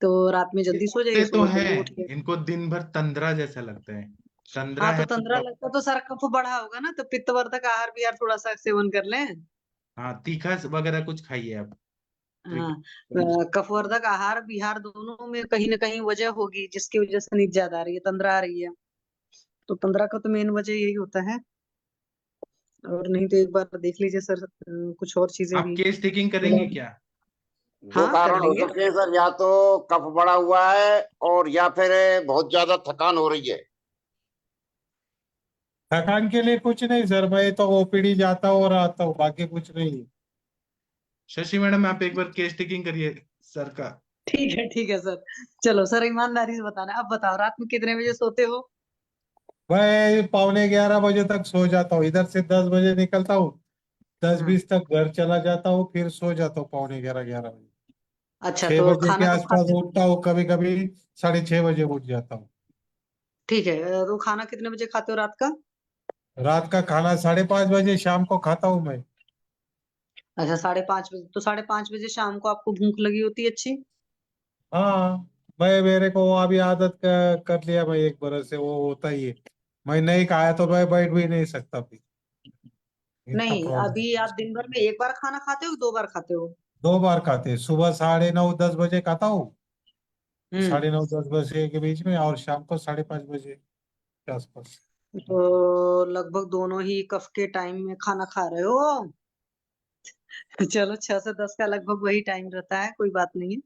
तो रात में ये जल्दी सो जाइए, उठते तो सुबह जल्दी हैं, उठिए। इनको दिन भर तंद्रा जैसा लगता है। तंद्रा हाँ तो है तो तंद्रा लगता तो सर कफ बढ़ा होगा ना, तो पित्तवर्धक आहार भी यार थोड़ा सा सेवन कर लें। हाँ, तीखा वगैरह कुछ खाइए आप। हाँ, कफवर्धक आहार विहार दोनों में कहीं ना कहीं वजह होगी जिसकी वजह से नींद ज्यादा आ रही है, तंद्रा आ रही है। तो तंद्रा का तो मेन वजह यही होता है। और नहीं तो एक बार देख लीजिए सर, कुछ और चीजें आप भी। केस टेकिंग करेंगे मतलब क्या? दो हाँ कर कारण हो लेंगे। सकते हैं सर, या तो कफ बढ़ा हुआ है और या फिर बहुत ज्यादा थकान हो रही है। थकान के लिए कुछ नहीं सर, मैं तो ओपीडी जाता हूँ और आता हूँ, बाकी कुछ नहीं। शशि मैडम, आप एक बार केस टेकिंग करिए सर का। ठीक है सर। चलो सर ईमानदारी से बताना, अब बताओ रात में कितने बजे सोते हो? मैं पौने 11 बजे तक सो जाता हूँ, इधर से 10 बजे निकलता हूँ, दस हाँ। बीस तक घर चला जाता हूँ, फिर सो जाता हूँ पौने 11 11 बजे। अच्छा 6 बजे के खाना कब आसपास खाते हो? उठता हूँ, कभी कभी 6:30 बजे उठ जाता हूँ। ठीक है, तो खाना कितने बजे खाते हो रात का? रात का खाना 5:30 बजे शाम को खाता हूँ मैं। अच्छा 5:30 बजे, तो 5:30 बजे शाम को आपको भूख लगी होती है अच्छी? हाँ, मैं मेरे को अभी आदत कर लिया, मैं एक बरस से वो होता ही है। मैं नहीं खाया तो मैं बैठ भी नहीं सकता फिर, इतना नहीं प्रॉब्लम। अभी आप दिन भर में एक बार खाना खाते हो, 2 बार खाते हो? 2 बार खाते हैं, सुबह 9:30 10 बजे खाता हूँ, हम्म। 9:30 10 बजे के बीच में, और शाम को 5:30 बजे के आसपास। तो लगभग दोनों ही कफ के टाइम में खाना खा रहे हो। चलो 6 से 10 का लगभग वही टाइम रहता है, कोई बात नहीं है।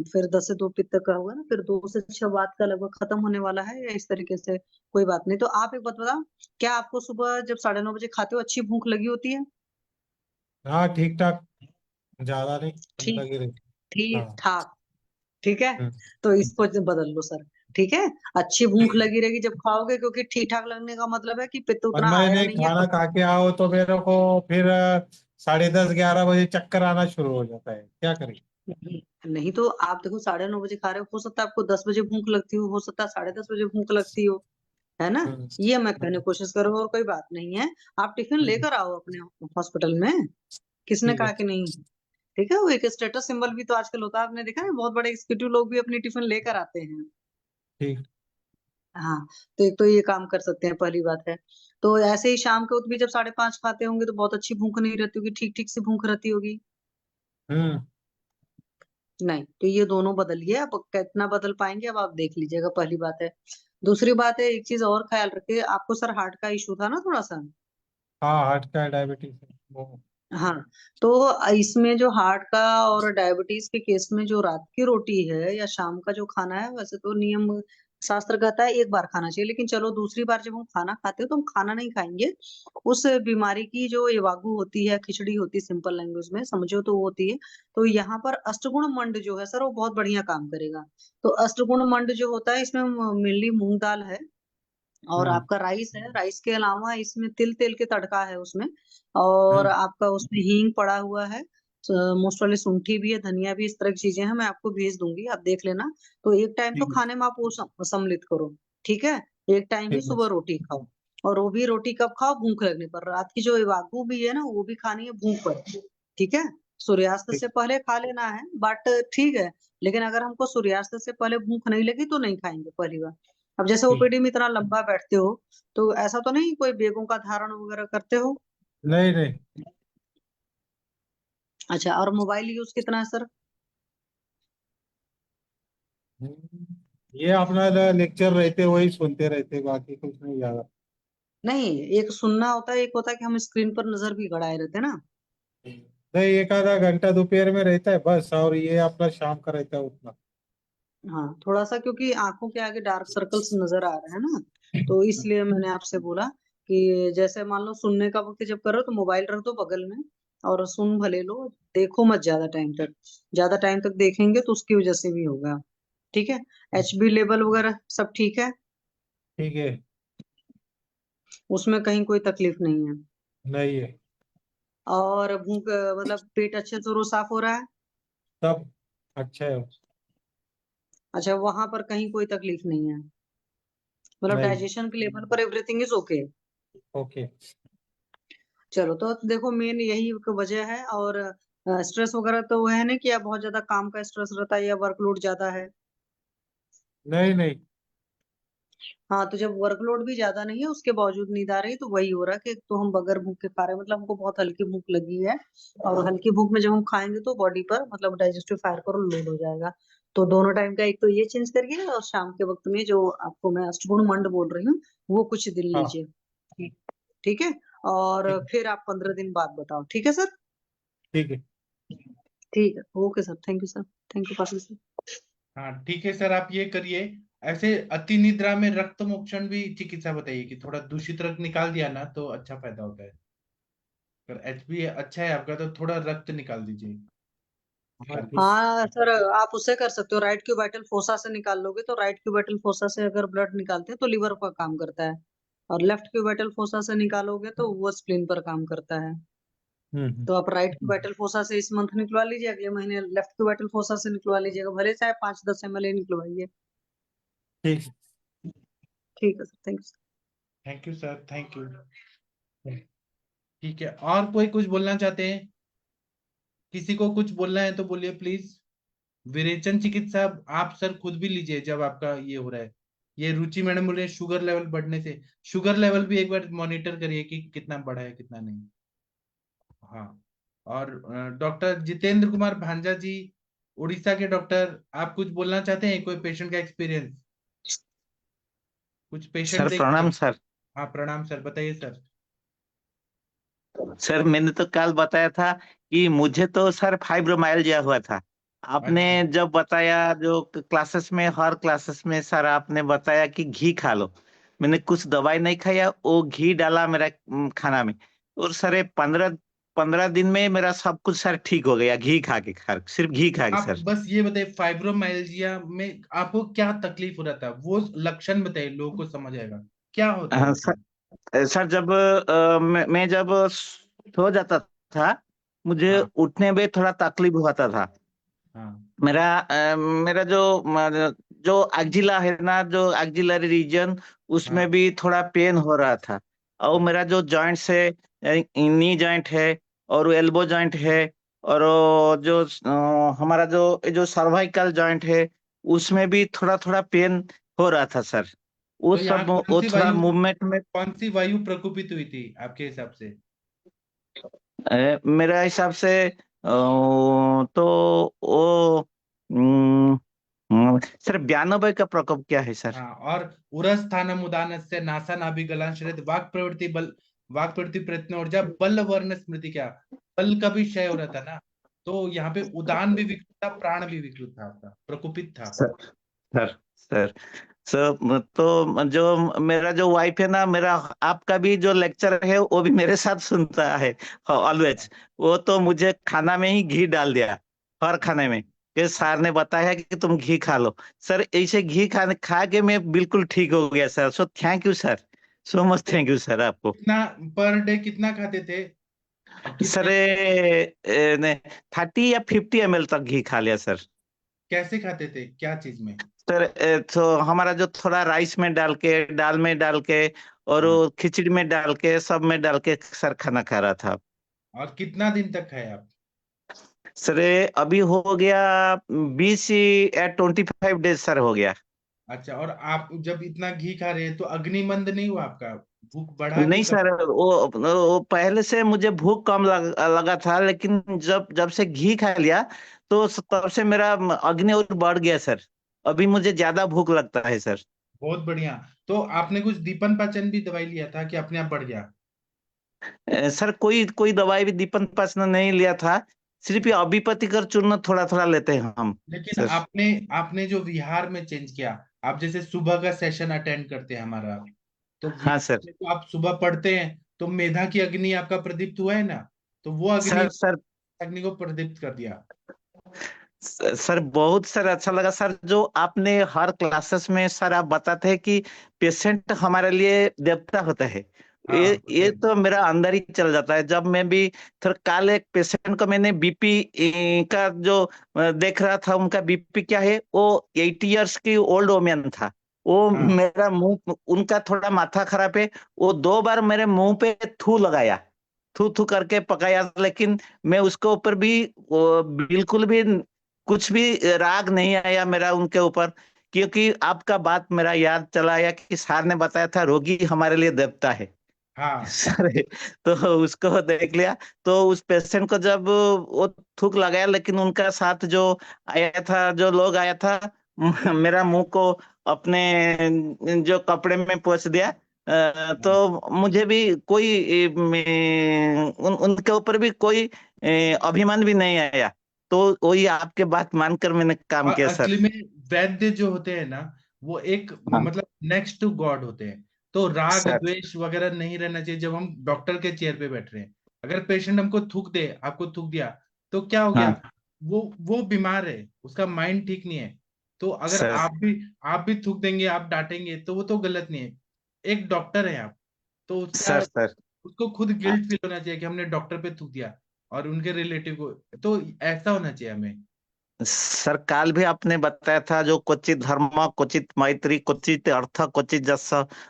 फिर 10 से 2 पित्त का होगा ना, फिर 2 से 6 वात का लगभग खत्म होने वाला है, या इस तरीके से। कोई बात नहीं। तो आप एक बात बताओ, क्या आपको सुबह जब 9:30 बजे खाते हो अच्छी भूख लगी होती है? हाँ ठीक ठाक, ज्यादा नहीं, ठीक लगी रही। ठीक हाँ। ठाक। ठीक है। हम्म। तो इसको बदल लो सर। ठीक है। अच्छी भूख लगी रहेगी जब खाओगे, क्योंकि ठीक ठाक लगने का मतलब है कि पित्त पर उतना मैं आया नहीं, नहीं है खाना कफ। खा के आओ तो मेरे को फिर 10:30 11 बजे चक्कर आना शुरू हो जाता है, क्या करें। नहीं नहीं, तो आप देखो 9:30 बजे खा रहे हो सकता है आपको 10 बजे भूख लगती हो सकता है 10:30 बजे भूख लगती हो, है ना। हम्म। ये मैं कहने की कोशिश करूँ, और कोई बात नहीं है। आप टिफिन हम्म। लेकर आओ अपने हॉस्पिटल में, किसने ठीक है। कहा कि नहीं। ठीक है, वो एक स्टेटस सिंबल भी तो आजकल होता है, आपने देखा है बहुत बड़े एग्जीक्यूटिव लोग भी अपनी टिफिन लेकर आते हैं। ठीक। हाँ। तो एक तो ये काम कर सकते हैं, पहली बात है। तो ऐसे ही शाम के वक्त भी जब 5:30 खाते होंगे तो बहुत अच्छी भूख नहीं रहती होगी, ठीक ठीक से भूख रहती होगी। हम्म। नहीं, तो ये दोनों बदलिए, अब कितना बदल पाएंगे अब आप देख लीजिएगा, पहली बात है। दूसरी बात है, एक चीज और ख्याल रखिए, आपको सर हार्ट का इशू था ना थोड़ा सा। हाँ हार्ट का डायबिटीज है वो। हाँ। तो इसमें जो हार्ट का और डायबिटीज के केस में जो रात की रोटी है या शाम का जो खाना है, वैसे तो नियम शास्त्र कहता है एक बार खाना चाहिए, लेकिन चलो दूसरी बार जब हम खाना खाते हो तो हम खाना नहीं खाएंगे। उस बीमारी की जो एवागू होती है, खिचड़ी होती है, सिंपल लैंग्वेज में समझो तो वो होती है। तो यहाँ पर अष्टगुण मंड जो है सर वो बहुत बढ़िया काम करेगा। तो अष्टगुण मंड जो होता है इसमें मेनली मूंग दाल है, और आपका राइस है, राइस के अलावा इसमें तिल तेल के तड़का है उसमें, और आपका उसमें हींग पड़ा हुआ है, मोस्ट वाली शुंठी भी है, धनिया भी, इस तरह की चीजें हैं, मैं आपको भेज दूंगी, आप देख लेना। तो एक टाइम तो ठीक है। खाने में आप वो सम्मिलित करो, ठीक है। एक टाइम ही ठीक है। सुबह रोटी खाओ, और वो भी रोटी कब खाओ, भूख लगने पर। रात की जो वागू भी है ना, वो भी खानी है भूख पर, ठीक है। सूर्यास्त ठीक। से पहले खा लेना है, बट ठीक है, लेकिन अगर हमको सूर्यास्त से पहले भूख नहीं लगी तो नहीं खाएंगे पहली बार। अब जैसे ठीक। ओपीडी में इतना लंबा बैठते हो, तो ऐसा तो नहीं कोई बेगों का धारण वगैरह करते हो? नहीं नहीं। अच्छा, और मोबाइल यूज कितना है सर? ये अपना लेक्चर रहते वही सुनते रहते, बाकी कुछ नहीं ज्यादा। नहीं, एक सुनना होता है, एक होता है कि हम स्क्रीन पर नजर भी गड़ाए रहते हैं ना। नहीं, एक आधा घंटा दोपहर में रहता है बस, और ये अपना शाम का रहता है उतना। हाँ, थोड़ा सा, क्योंकि आंखों के आगे डार्क सर्कल्स नजर आ रहे हैं ना, तो इसलिए मैंने आपसे बोला कि जैसे मान लो सुनने का वक्त जब करो तो मोबाइल रख दो बगल में, और सुन भले लो, देखो मत ज्यादा टाइम तक। ज्यादा टाइम तक देखेंगे तो उसकी वजह से भी होगा, ठीक है। एचबी लेवल वगैरह सब ठीक है? ठीक है। उसमें कहीं कोई तकलीफ नहीं है? नहीं है। और भूख मतलब पेट अच्छे से रोज साफ हो रहा है? सब अच्छा है। अच्छा, वहां पर कहीं कोई तकलीफ नहीं है? मतलब नहीं। डाइजेशन के लेवल पर एवरीथिंग इज ओके? ओके। चलो, तो देखो मेन यही एक वजह है। और स्ट्रेस वगैरह तो वो है ना कि या बहुत ज्यादा काम का स्ट्रेस रहता है, या वर्कलोड ज्यादा है? नहीं नहीं। हाँ, तो जब वर्कलोड भी ज्यादा नहीं है उसके बावजूद नींद आ रही है, तो वही हो रहा है कि एक तो हम बगैर भूख के खा रहे हैं, मतलब हमको बहुत हल्की भूख लगी है, और हल्की भूख में जब हम खाएंगे तो बॉडी पर मतलब डाइजेस्टिव फायर पर लोड हो जाएगा। तो दोनों टाइम का एक तो ये चेंज करिए, और शाम के वक्त में जो आपको मैं अष्टगुण मंड बोल रही हूँ वो कुछ दिन हाँ। लीजिए, ठीक है। और ठीक। फिर आप 15 दिन बाद बताओ, ठीक है सर? ठीक है। ठीक है, okay sir, thank you sir, thank you काफी सर। हाँ ठीक है सर, आप ये करिए। ऐसे अति निद्रा में रक्त मोक्षण भी चिकित्सा बताइए, कि थोड़ा दूषित रक्त निकाल दिया ना तो अच्छा फायदा होता है। अगर एचबी अच्छा है आपका तो थोड़ा रक्त निकाल दीजिए। हाँ सर, आप उससे कर सकते हो, राइट क्यूबाइटल फोसा से निकाल लोगे तो राइट क्यूबाइटल फोसा से अगर ब्लड निकालते हैं तो लिवर का काम करता है, और लेफ्ट क्यूबाइटल फोसा से निकालोगे तो वो स्प्लीन पर काम करता है। तो आप राइट क्यूबाइटल फोसा से इस मंथ निकलवा लीजिए, अगले महीने लेफ्ट क्यूबाइटल फोसा से निकलवा लीजिएगा, भले चाहे 5-10 ml निकलवाइए। ठीक। ठीक है sir, thank you. Thank you sir, thank you. ठीक है, और कोई कुछ बोलना चाहते हैं? किसी को कुछ बोलना है तो बोलिए प्लीज। विरेचन चिकित्सा आप सर खुद भी लीजिए जब आपका ये हो रहा है। ये रुचि मैडम बोल रहे हैं शुगर लेवल बढ़ने से, शुगर लेवल भी एक बार मॉनिटर करिए कि कितना बढ़ा है कितना नहीं। हाँ। और डॉक्टर जितेंद्र कुमार भांजा जी, उड़ीसा के डॉक्टर, आप कुछ बोलना चाहते हैं? कोई पेशेंट का एक्सपीरियंस, कुछ पेशेंट सर देख के? प्रणाम सर। हाँ प्रणाम सर, बताइए सर। सर मैंने तो कल बताया था कि मुझे तो सर फाइब्रोमाइल्जिया हुआ था। आपने अच्छा। जब बताया जो क्लासेस में, हर क्लासेस में सर आपने बताया कि घी खा लो। मैंने कुछ दवाई नहीं खाया, वो घी डाला मेरा खाना में। और सर 15 दिन में मेरा सब कुछ सर ठीक हो गया, घी खा के, सिर्फ घी खा के आप सर। बस ये बताइए फाइब्रोमाइल्जिया में आपको क्या तकलीफ हो रहा था, वो लक्षण बताइए, लोगों को समझ आएगा क्या होता है उसमें। सर जब मैं जब सो जाता था, मुझे हाँ उठने में थोड़ा तकलीफ होता था। हाँ मेरा जो एक्जिला है ना, जो एक्जिलरी रीजन, उसमें हाँ भी थोड़ा पेन हो रहा था। और मेरा जो जॉइंट्स है, नी जॉइंट है और एल्बो जॉइंट है, और वो जो हमारा जो सर्वाइकल जॉइंट है, उसमें भी थोड़ा थोड़ा पेन हो रहा था सर। वो तो यहाँ सब वो थोड़ा मूवमेंट में कौन सी वायु प्रकोपित हुई थी आपके हिसाब से? मेरा हिसाब से तो वो सर 92 का प्रकोप क्या है सर? हाँ, और उरस्थानम उदानस्य नासा नाभि गलन शरीर वाक प्रवृत्ति प्रयत्न ऊर्जा बल वर्ण स्मृति, क्या बल का भी क्षय हो रहा था ना, तो यहाँ पे उदान भी विकृत था, प्राण भी विकृत था, आपका प्रकोपित था। सर सर सर सर तो जो मेरा जो वाइफ है ना, मेरा आपका भी जो लेक्चर है वो भी मेरे साथ सुनता है ऑलवेज। वो तो मुझे खाना में ही घी डाल दिया, हर खाने में। कि सर ने बताया कि तुम घी खा लो। सर ऐसे घी खा के मैं बिल्कुल ठीक हो गया sir. So thank you sir, so much thank you sir आपको। कितना पर डे कितना खाते थे? अब सर कितना 30 या 50 ml तक घी खा लिया सर। कैसे खाते थे, क्या चीज में? सर तो हमारा जो थोड़ा राइस में डाल के, दाल में डाल के, और हाँ। वो खिचड़ी में डाल के, सब में डाल के सर खाना खा रहा था। और कितना दिन तक खाए आप? सर अभी हो गया 20 या 25 डेज सर हो गया। अच्छा, और आप जब इतना घी खा रहे हैं तो अग्निमंद नहीं हुआ आपका? भूख बढ़ा कि नहीं कम? सर, वो पहले से मुझे भूख कम लगा था, लेकिन जब जब से घी खा लिया तो तब से मेरा अग्नि और बढ़ गया सर। अभी मुझे ज्यादा भूख लगता है सर। बहुत बढ़िया। तो आपने कुछ दीपन पाचन भी दवाई लिया था कि अपने आप बढ़ गया? सर कोई कोई दवाई भी दीपन पाचन नहीं लिया था, सिर्फ ये अभिपतिकर चूर्ण थोड़ा थोड़ा लेते हैं हम लेकिन सर। आपने आपने जो विहार में चेंज किया, आप जैसे सुबह का सेशन अटेंड करते हैं हमारा, तो हाँ विहार सर। में तो आप सुबह पढ़ते हैं, तो मेधा की अग्नि आपका प्रदीप्त हुआ है ना, तो वो अग्नि सर सर अग्नि को प्रदीप्त कर दिया। सर बहुत सर अच्छा लगा सर, जो आपने हर क्लासेस में सर आप बताते हैं कि पेशेंट हमारे लिए देवता होता है। हाँ, होता ये है। तो मेरा अंदर ही चल जाता है। जब मैं भी थोड़ा कल एक पेशेंट को मैंने बीपी का जो देख रहा था, उनका बीपी क्या है, वो 80 इयर्स की ओल्ड वोमेन था। वो हाँ, मेरा मुंह, उनका थोड़ा माथा खराब है, वो 2 बार मेरे मुंह पे थू लगाया, थू थू करके पकाया, लेकिन मैं उसके ऊपर भी बिल्कुल भी कुछ भी राग नहीं आया मेरा उनके ऊपर, क्योंकि आपका बात मेरा याद चला आया कि सर ने बताया था रोगी हमारे लिए देवता है। हाँ, सर तो उसको देख लिया। तो उस पेशेंट को जब वो थूक लगाया, लेकिन उनका साथ जो आया था, जो लोग आया था, मेरा मुंह को अपने जो कपड़े में पोंछ दिया। हाँ। तो मुझे भी कोई उनके ऊपर भी कोई अभिमान भी नहीं आया। तो वही आपके बात मानकर मैंने काम और किया सर। असली में वैद्य जो होते हैं ना, वो एक हाँ मतलब नेक्स्ट टू गॉड होते हैं। तो राग सर। द्वेष वगैरह नहीं रहना चाहिए जब हम डॉक्टर के चेयर पे बैठ रहे हैं। अगर पेशेंट हमको थूक दे, आपको थूक दिया, तो क्या हो गया? हाँ वो बीमार है, उसका माइंड ठीक नहीं है। तो अगर सर। आप भी थूक देंगे, आप डांटेंगे, तो वो तो गलत नहीं है। एक डॉक्टर है आप, तो उसका सर सर। उसको खुद गिल्ट फील होना चाहिए कि हमने डॉक्टर पे थूक दिया और उनके रिलेटिव को। तो ऐसा होना चाहिए हमें। सर काल भी आपने बताया था, जो क्वचित धर्म क्वचित मैत्री क्वचित अर्थ क्वचित जस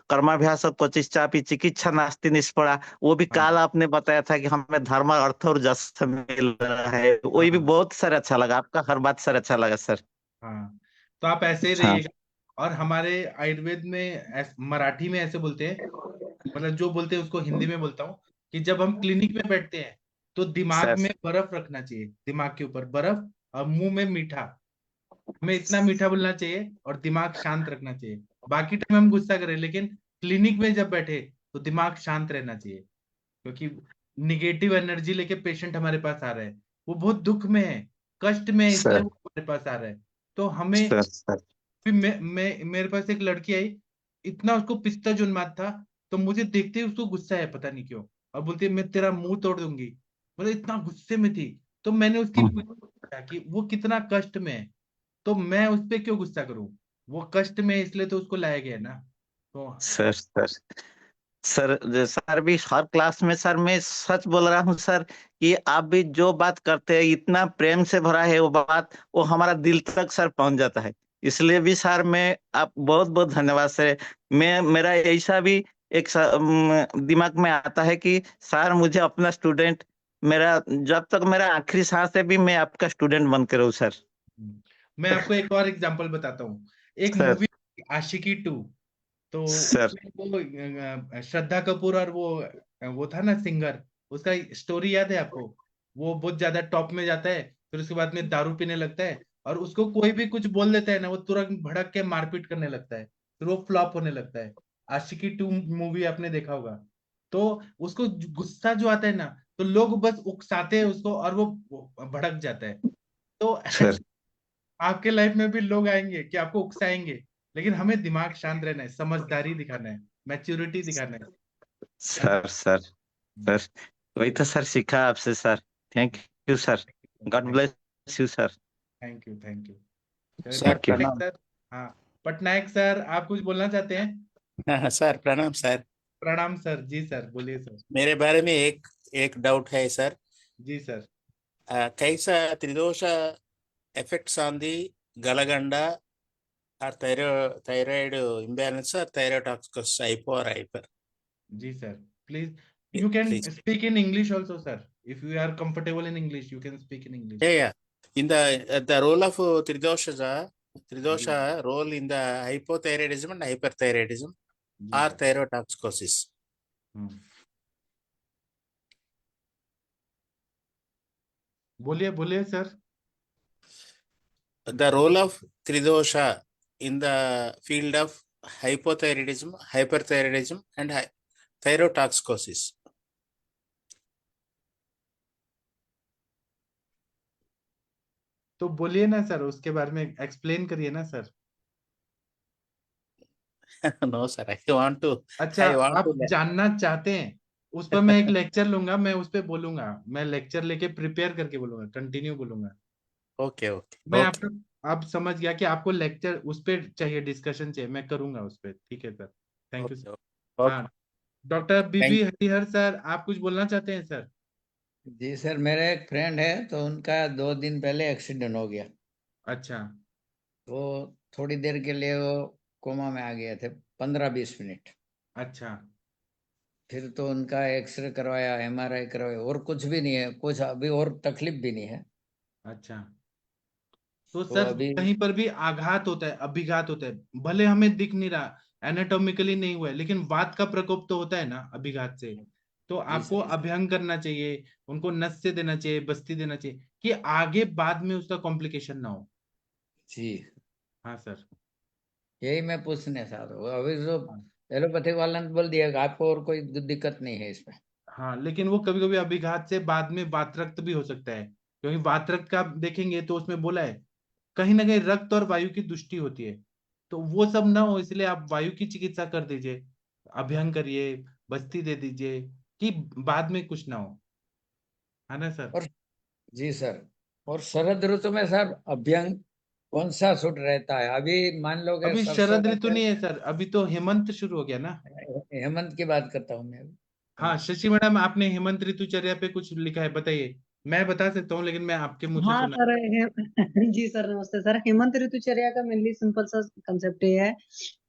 कर्माभ्यास क्वचित चापि चिकित्सा नास्ति निष्फला, वो भी हाँ, काल आपने बताया था कि हमें धर्म अर्थ और जस मिल रहा है। वही भी हाँ, बहुत सर अच्छा लगा, आपका हर बात सर अच्छा लगा सर। हाँ। तो आप ऐसे ही हाँ रहिएगा। और हमारे आयुर्वेद में मराठी में ऐसे बोलते हैं, मतलब जो बोलते हैं उसको हिंदी में बोलता हूँ, कि जब हम क्लिनिक में बैठते हैं तो दिमाग सर। में बर्फ रखना चाहिए, दिमाग के ऊपर बर्फ, और मुंह में मीठा। हमें इतना मीठा बोलना चाहिए और दिमाग शांत रखना चाहिए। बाकी टाइम हम गुस्सा करें, लेकिन क्लिनिक में जब बैठे तो दिमाग शांत रहना चाहिए, क्योंकि निगेटिव एनर्जी लेके पेशेंट हमारे पास आ रहे हैं, वो बहुत दुख में है, कष्ट में है, इसलिए सर वो हमारे पास आ रहा है। तो हमें सर सर। फिर मैं मेरे पास एक लड़की आई, इतना उसको पिस्ता जो उन्माद था, तो मुझे देखते ही उसको गुस्सा है, पता नहीं क्यों, और बोलती है मैं तेरा मुंह तोड़ दूंगी। मतलब इतना गुस्से में थी। तो मैंने उसकी पूछा कि वो कितना कष्ट में है, तो मैं उस पर क्यों गुस्सा करूं? वो कष्ट में है, इसलिए तो उसको लाया गया ना। तो सर सर सर भी हर क्लास में सर, मैं सच बोल रहा हूँ सर, कि आप भी जो बात करते हैं इतना प्रेम से भरा है वो बात, वो हमारा दिल तक सर पहुंच जाता है। इसलिए भी सर मैं आप बहुत बहुत धन्यवाद सर। मैं मेरा ऐसा भी एक दिमाग में आता है कि सर मुझे अपना स्टूडेंट, मेरा जब तक मेरा आखिरी सांस है भी मैं आपका स्टूडेंट बनकर रहूं सर। मैं आपको एक और एग्जांपल बताता हूँ। एक सर मूवी आशिकी 2, तो सर। उसमें वो श्रद्धा कपूर और वो था ना सिंगर, उसका स्टोरी याद है आपको? वो बहुत ज्यादा टॉप में जाता है, फिर उसके बाद में दारू पीने लगता है, और उसको कोई भी कुछ बोल देता है ना, वो तुरंत भड़क के मारपीट करने लगता है, फिर वो फ्लॉप होने लगता है। आशिकी 2 मूवी आपने देखा होगा। तो उसको गुस्सा जो आता है ना, तो लोग बस उकसाते हैं उसको और वो भड़क जाता है। तो सर आपके लाइफ में भी लोग आएंगे कि आपको उकसाएंगे, लेकिन हमें दिमाग शांत रहना है, समझदारी दिखाना है, मैच्योरिटी दिखाना है ना? Sir sir sir. वही तो सर सीखा आपसे sir. Thank you sir. God thank bless you sir. Thank you, thank you. चलिए, सर पटनायक प्रणाम। सर। हाँ, पटनायक सर, आप कुछ बोलना चाहते हैं? हाँ सर प्रणाम सर। प्रणाम सर। जी सर, बोलिए सर। मेरे बारे में एक एक डाउट है सर। जी सर। कैसा त्रिदोष affects on the galaganda or thyroid imbalance or thyrotoxicosis, hypo or hyper? जी sir, please you can Please. speak in English also, sir. If you are comfortable in English, you can speak in English. Yeah. In the role of tridosha जी role in the hypothyroidism and hyperthyroidism जी or सर। thyrotoxicosis. बोलिए बोलिए sir. The role of tridosha in the field of hypothyroidism, hyperthyroidism and thyrotoxicosis. तो बोलिए ना सर, उसके बारे में एक्सप्लेन करिए ना sir. No sir, I want to अच्छा, आप learn. जानना चाहते हैं? उस पर मैं एक लेक्चर लूंगा, मैं उस पर बोलूंगा, मैं लेक्चर लेके प्रिपेयर करके बोलूंगा, कंटिन्यू बोलूंगा। Okay. मैं आपको, आप समझ गया कि आपको लेक्चर उस पर चाहिए, डिस्कशन चाहिए, मैं करूंगा उस पर। ठीक है सर, थैंक यू सर। हाँ, डॉक्टर बीबी हरिहर सर, आप कुछ बोलना चाहते हैं सर? जी सर, मेरा एक फ्रेंड है तो उनका 2 दिन पहले एक्सीडेंट हो गया। अच्छा। तो थोड़ी देर के लिए वो कोमा में आ गए थे, 15-20 मिनट। अच्छा। फिर तो उनका एक्सरे करवाया, MRI करवाया, और कुछ भी नहीं है, कुछ अभी और तकलीफ भी नहीं है। अच्छा, तो तो सर अभी कहीं पर भी आघात होता है, अभिघात होता है, भले हमें दिख नहीं रहा, एनाटॉमिकली नहीं हुआ है, लेकिन वात का प्रकोप तो होता है ना अभिघात से। तो जी आपको सर। अभ्यंग करना चाहिए, उनको नस से देना चाहिए, बस्ती देना चाहिए, कि आगे बाद में उसका कॉम्प्लिकेशन ना हो। जी हाँ सर। यही मैं पूछने चाह रहा हूँ। अभी जो एलोपैथिक वाला ने बोल दिया कि आपको और कोई दिक्कत नहीं है इसमें। हाँ, लेकिन वो कभी कभी अभिघात से बाद में वातरक्त भी हो सकता है, क्योंकि वातरक्त का आप देखेंगे तो उसमें बोला है कहीं ना कहीं रक्त और वायु की दुष्टि होती है। तो वो सब ना हो, इसलिए आप वायु की चिकित्सा कर दीजिए, अभ्यंग करिए, बस्ती दे दीजिए, कि बाद में कुछ ना हो। है ना सर? और जी सर, और शरद ऋतु में सर अभ्यंग कौन सा सूट रहता है? अभी मान लो कि अभी सरसों शरद का ऋतु तेल, नहीं है सर, अभी तो हेमंत शुरू हो गया ना। हेमंत की बात करता हूँ मैं। हाँ शशि मैडम, आपने हेमंत ऋतुचर्या पे कुछ लिखा है, बताइए। मैं बता सकता हूँ, लेकिन मैं आपके मुंह से हाँ सुना। सर, जी सर, नमस्ते सर। हेमंत ऋतुचर्या का मेनली सिंपल सा कंसेप्ट ये है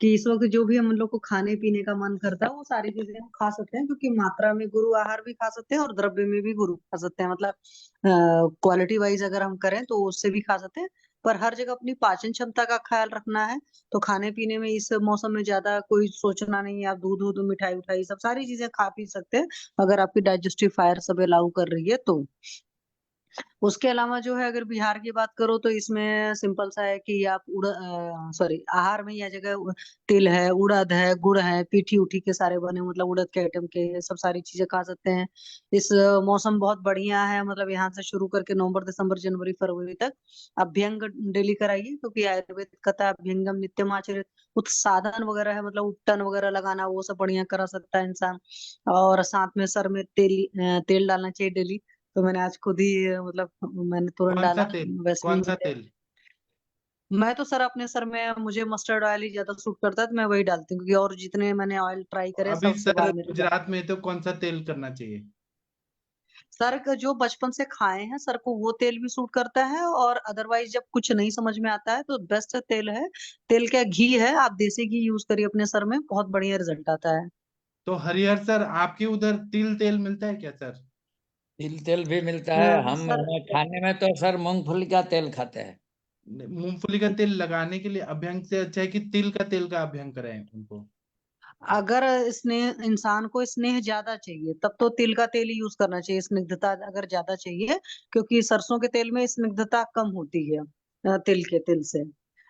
कि इस वक्त जो भी हम लोग को खाने पीने का मन करता है वो सारी चीजें हम खा सकते हैं, क्योंकि मात्रा में गुरु आहार भी खा सकते हैं और द्रव्य में भी गुरु खा सकते हैं। मतलब क्वालिटी वाइज अगर हम करें तो उससे भी खा सकते हैं, पर हर जगह अपनी पाचन क्षमता का ख्याल रखना है। तो खाने पीने में इस मौसम में ज्यादा कोई सोचना नहीं है, आप दूध दूध मिठाई उठाई सब सारी चीजें खा पी सकते हैं, अगर आपकी डाइजेस्टिव फायर सब अलाउ कर रही है तो। उसके अलावा जो है, अगर बिहार की बात करो तो इसमें सिंपल सा है कि आप सॉरी, आहार में यह जगह तिल है, उड़द है, गुड़ है, पीठी उठी के सारे बने, मतलब उड़द के आइटम के, ये सब सारी चीजें खा सकते हैं। इस मौसम बहुत बढ़िया है, मतलब यहाँ से शुरू करके नवंबर दिसंबर जनवरी फरवरी तक अभ्यंग डेली कराइए, क्योंकि आयुर्वेद कहता है अभ्यंगम नित्यम आचरित। उत्साधन वगैरह है, मतलब उपटन वगैरह लगाना, वो सब बढ़िया करा सकता है इंसान। और साथ में सर में तेल डालना चाहिए डेली। तो मैंने आज खुद ही मतलब मैंने तुरंत कौन सा डाला। तेल? वैसे भी कौन सा मुझे, तेल? मैं तो सर अपने सर में मुझे मस्टर्ड ऑयल ही ज्यादा सूट करता है, तो मैं वही डालती हूँ, क्योंकि और जितने मैंने ऑयल ट्राई करे अभी सबसे सर बाल मेरे को, गुजरात में तो कौन सा तेल करना चाहिए? सर का जो बचपन से खाए हैं सर को वो तेल भी सूट करता है, और अदरवाइज जब कुछ नहीं समझ में आता है तो बेस्ट तेल है, तेल क्या घी है, आप देसी घी यूज करिए अपने सर में, बहुत बढ़िया रिजल्ट आता है। तो हरिहर सर, आपके उधर तिल तेल मिलता है क्या सर? तिल तेल भी मिलता है। हम सर खाने में तो सर मूंगफली का तेल खाते हैं। मूंगफली का तेल लगाने के लिए अभ्यंग से अच्छा है कि तिल का तेल का अभ्यंग कराएं उनको? अगर स्नेह, इंसान को स्नेह ज्यादा चाहिए तब तो तिल का तेल ही यूज करना चाहिए, स्निग्धता अगर ज्यादा चाहिए, क्योंकि सरसों के तेल में स्निग्धता कम होती है तिल के तेल से।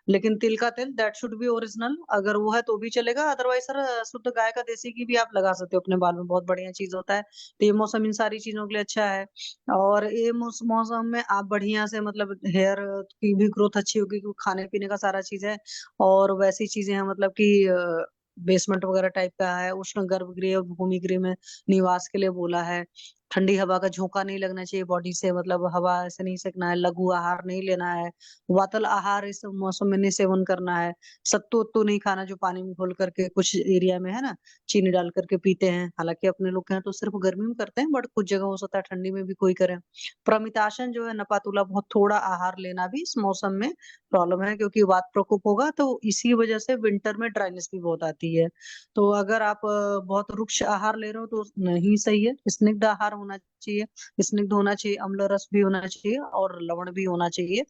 लेकिन तिल का तेल दैट शुड बी ओरिजिनल, अगर वो है तो भी चलेगा, अदरवाइज सर शुद्ध गाय का देसी घी भी आप लगा सकते हो अपने बाल में, बहुत बढ़िया चीज होता है। तो ये मौसम इन सारी चीजों के लिए अच्छा है। और ये मौसम में आप बढ़िया से मतलब हेयर की भी ग्रोथ अच्छी होगी, क्योंकि खाने पीने का सारा चीज है। और वैसी चीजें हैं मतलब कि बेसमेंट वगैरह टाइप का है, उष्ण गर्भगृह और भूमि गृह में निवास के लिए बोला है। ठंडी हवा का झोंका नहीं लगना चाहिए बॉडी से, मतलब हवा ऐसे नहीं सेकना है, लघु आहार नहीं लेना है, वातल आहार इस मौसम में नहीं सेवन करना है, सत्तू उत्तू नहीं खाना जो पानी में घोल करके कुछ एरिया में है ना चीनी डाल करके पीते हैं। हालांकि अपने लोग के यहाँ तो सिर्फ गर्मी में करते हैं, बट कुछ जगह हो सकता है ठंडी में भी कोई करे। प्रमिताशन जो है नपातुला बहुत थोड़ा आहार लेना भी इस मौसम में प्रॉब्लम है, क्योंकि वात प्रकोप होगा तो इसी वजह से विंटर में ड्राइनेस भी बहुत आती है। तो अगर आप बहुत रुक्ष आहार ले रहे हो तो नहीं सही है। स्निग्ध आहार होना चाहिए, स्निग्ध होना चाहिए, अम्ल रस भी होना चाहिए और लवण भी होना चाहिए।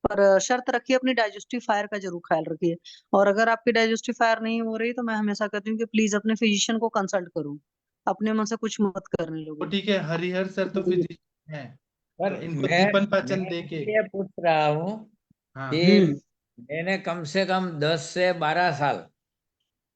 पर शर्त रखिए अपनी डाइजेस्टिव फायर का जरूर ख्याल रखिए। और अगर आपकी डाइजेस्टिव फायर नहीं हो रही तो मैं हमेशा कहती हूँ कि प्लीज अपने फिजिशियन को कंसल्ट करो, अपने मन से कुछ मत करने तो लोगे। ठीक है, हरिहर सर तो फिजिशियन है, पर तो इनको मैं दीपन पाचन मैं दे के। ये पूछ रहा हूँ हाँ कि मैंने कम से कम 10 से 12 साल